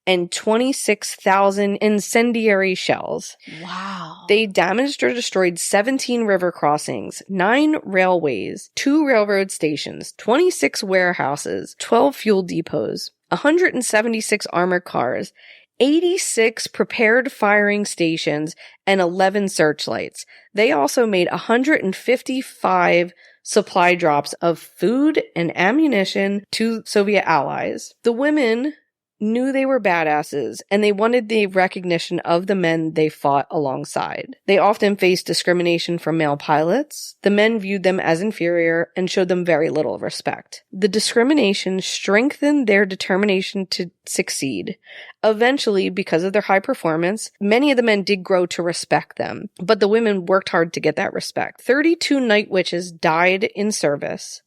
and 26,000 incendiary shells. Wow. They damaged or destroyed 17 river crossings, 9 railways, 2 railroad stations, 26 warehouses, 12 fuel depots, 176 armored cars, 86 prepared firing stations, and 11 searchlights. They also made 155 supply drops of food and ammunition to Soviet allies. The women knew they were badasses, and they wanted the recognition of the men they fought alongside. They often faced discrimination from male pilots. The men viewed them as inferior and showed them very little respect. The discrimination strengthened their determination to succeed. Eventually, because of their high performance, many of the men did grow to respect them, but the women worked hard to get that respect. 32 night witches died in service.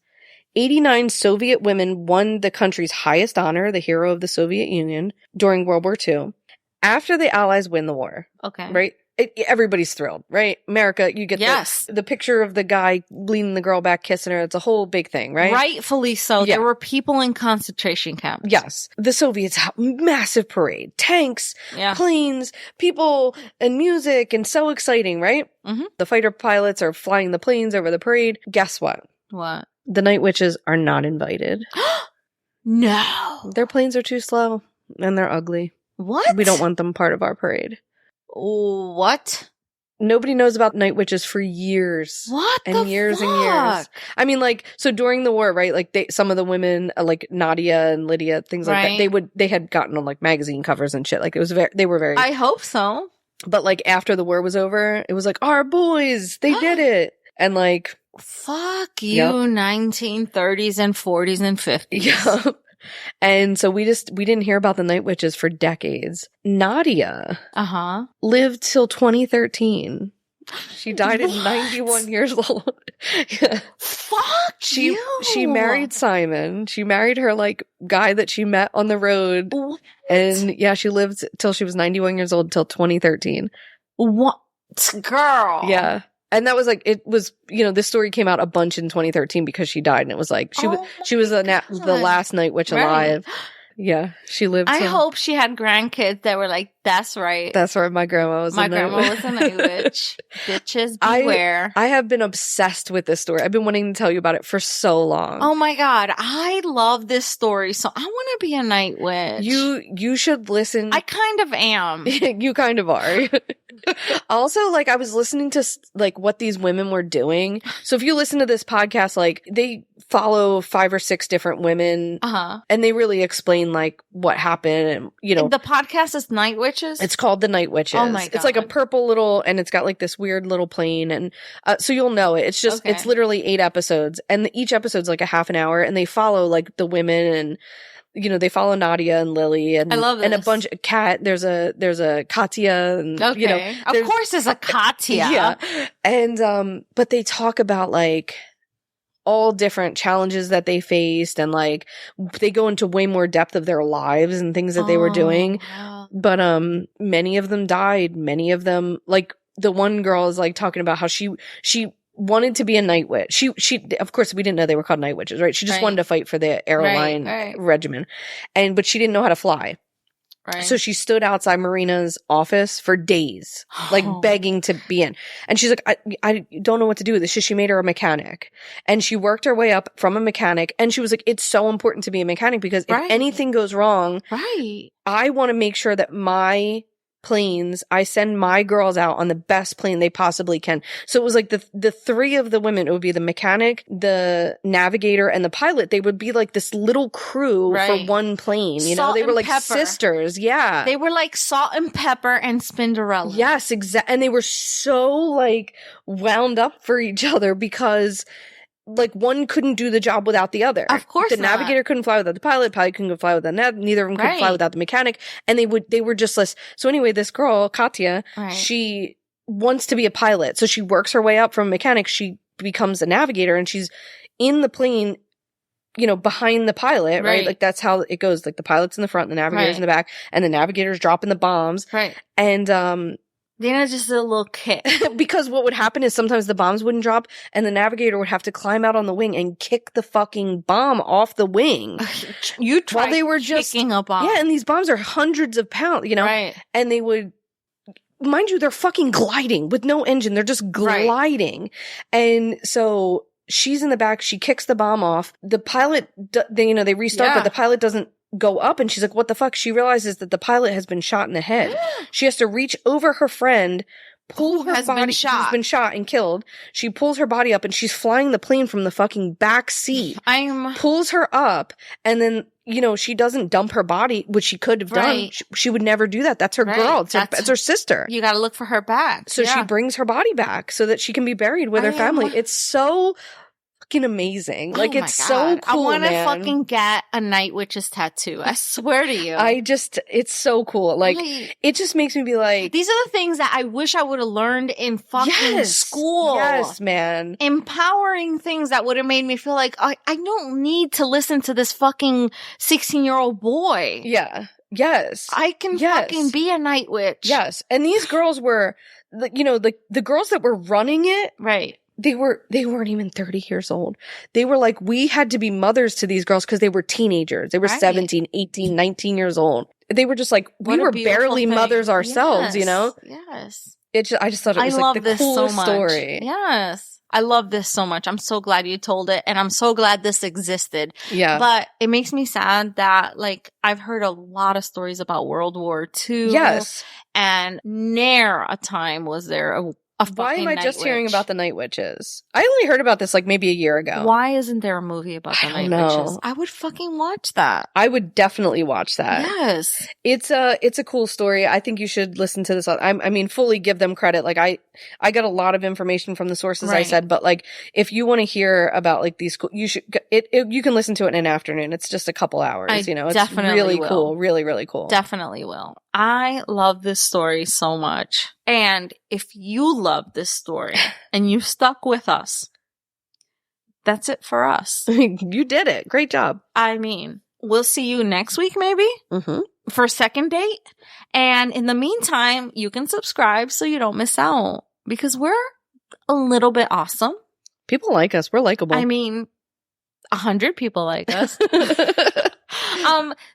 89 Soviet women won the country's highest honor, the Hero of the Soviet Union, during World War II. After the Allies win the war, Okay. right? Everybody's thrilled, right? America, you get the picture of the guy leaning the girl back, kissing her. It's a whole big thing, right? Rightfully so. Yeah. There were people in concentration camps. Yes. The Soviets had massive parade. Tanks, planes, people, and music, and so exciting, right? Mm-hmm. The fighter pilots are flying the planes over the parade. Guess what? What? The night witches are not invited. No. Their planes are too slow, and they're ugly. What? We don't want them part of our parade. What? Nobody knows about night witches for years. What and the years fuck? and years. I mean, like, so during the war, right? Like, some of the women, like Nadia and Lydia, things like that, they had gotten on like magazine covers and shit. Like, it was they were very. I hope so. But like after the war was over, it was like, our boys, they did it, and like. Fuck you, 1930s and 40s and 50s. Yeah. And so we didn't hear about the night witches for decades. Nadia lived till 2013. She died at 91 years old. Yeah. Fuck you. She married Simon. She married her like guy that she met on the road. What? And yeah, she lived till she was 91 years old till 2013. What? Girl. Yeah. And that was like, it was, this story came out a bunch in 2013 because she died. And it was like, she was the last night witch alive. Yeah, she lived. I hope she had grandkids that were like, that's right. That's right. My grandma was a night witch. Bitches beware. I have been obsessed with this story. I've been wanting to tell you about it for so long. Oh my God. I love this story. So I want to be a night witch. You should listen. I kind of am. You kind of are. Also, like, I was listening to like what these women were doing. So if you listen to this podcast, like, they follow 5 or 6 different women, and they really explain like what happened, and the podcast is Night Witches. It's called The Night Witches. Oh my God. It's like a purple little, and it's got like this weird little plane, and so you'll know it. It's just it's literally 8 episodes, and each episode's like a half an hour, and they follow like the women and. They follow Nadia and Lily and, I love this. And a bunch of there's a Katya and, of course there's a Katya. Yeah. And, but they talk about like all different challenges that they faced, and like they go into way more depth of their lives and things that they were doing. Wow. But, many of them died. Many of them, like the one girl is like talking about how she wanted to be a night witch. She of course we didn't know they were called night witches, right? She just wanted to fight for the airline regiment. But she didn't know how to fly. Right. So she stood outside Marina's office for days, like begging to be in. And she's like, I don't know what to do with this. She made her a mechanic, and she worked her way up from a mechanic. And she was like, it's so important to be a mechanic because if anything goes wrong, I want to make sure that my planes, I send my girls out on the best plane they possibly can. So it was like the 3 of the women, it would be the mechanic, the navigator, and the pilot. They would be like this little crew for one plane. They were like sisters. Yeah. They were like Salt and Pepper and Spinderella. Yes, exactly. And they were so like wound up for each other because like one couldn't do the job without the other. Of course the navigator couldn't fly without the pilot couldn't fly without neither of them could fly without the mechanic, and they were just less. So anyway, this girl, Katya, she wants to be a pilot, so she works her way up from a mechanic. She becomes a navigator, and she's in the plane, you know, behind the pilot, right? Like that's how it goes. Like the pilot's in the front, the navigator's in the back, and the navigator's dropping the bombs. Right. And Dana just did a little kick. Because what would happen is sometimes the bombs wouldn't drop, and the navigator would have to climb out on the wing and kick the fucking bomb off the wing. You tried while they were just kicking a bomb. Yeah, and these bombs are hundreds of pounds, you know? Right. And they would, mind you, they're fucking gliding with no engine. They're just gliding. Right. And so she's in the back. She kicks the bomb off. The pilot, they restart, but the pilot doesn't go up, and she's like, what the fuck? She realizes that the pilot has been shot in the head. She has to reach over her friend, pull her body, who's been shot and killed. She pulls her body up, and she's flying the plane from the fucking back seat. Pulls her up, and then, you know, she doesn't dump her body, which she could have done. She would never do that. That's her girl. It's her sister. You gotta look for her back. So she brings her body back so that she can be buried with her family. It's so fucking amazing. Like, it's so cool, I want to fucking get a Night Witch's tattoo. I swear to you. It's so cool. Like, it just makes me be like, these are the things that I wish I would have learned in fucking school. Yes, man. Empowering things that would have made me feel like, I don't need to listen to this fucking 16-year-old boy. Yeah. Yes. I can fucking be a Night Witch. Yes. And these girls were, you know, the girls that were running it. Right. They weren't even 30 years old. They were like, we had to be mothers to these girls because they were teenagers. They were 17, 18, 19 years old. They were just like, we were barely mothers ourselves, you know? Yes. I just thought it was like the coolest story. Yes. I love this so much. I'm so glad you told it, and I'm so glad this existed. Yeah. But it makes me sad that, like, I've heard a lot of stories about World War II. Yes. And ne'er a time was there a Why am I just hearing about the Night Witches? I only heard about this like maybe a year ago. Why isn't there a movie about the Night Witches? I would fucking watch that. I would definitely watch that. Yes. It's a cool story. I think you should listen to this. I mean, fully give them credit. Like I got a lot of information from the sources I said, but like if you want to hear about like these cool, you can listen to it in an afternoon. It's just a couple hours, you know. It's really cool. Really, really cool. Definitely will. I love this story so much. And if you love this story and you stuck with us, that's it for us. You did it. Great job. I mean, we'll see you next week maybe for second date. And in the meantime, you can subscribe so you don't miss out because we're a little bit awesome. People like us. We're likable. I mean, 100 people like us.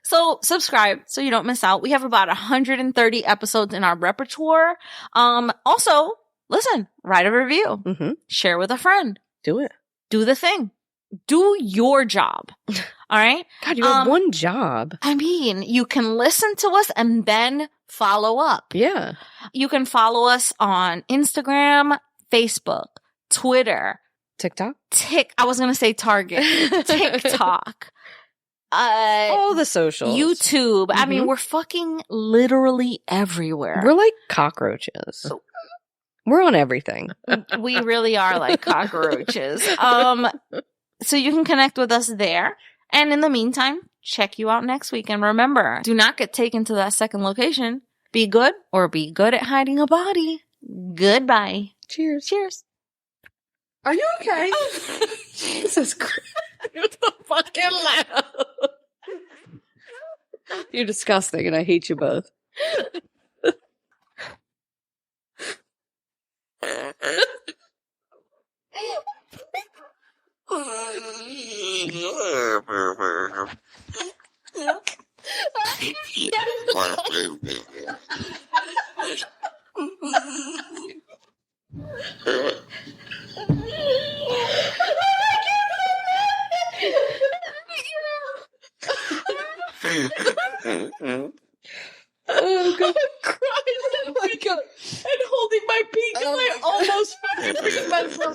So subscribe so you don't miss out. We have about 130 episodes in our repertoire. Also, listen, write a review, share with a friend. Do it. Do the thing. Do your job. All right. God, you have one job. I mean, you can listen to us and then follow up. Yeah. You can follow us on Instagram, Facebook, Twitter, TikTok. I was going to say Target, TikTok. All the socials. YouTube. I mean, we're fucking literally everywhere. We're like cockroaches. We're on everything. We really are like cockroaches. So you can connect with us there. And in the meantime, check you out next week. And remember, do not get taken to that second location. Be good or be good at hiding a body. Goodbye. Cheers. Cheers. Are you okay? Jesus Christ. You're so fucking loud. You're disgusting and I hate you both. Oh god, I'm crying. Oh my god, and holding my peak and I almost fucking remember.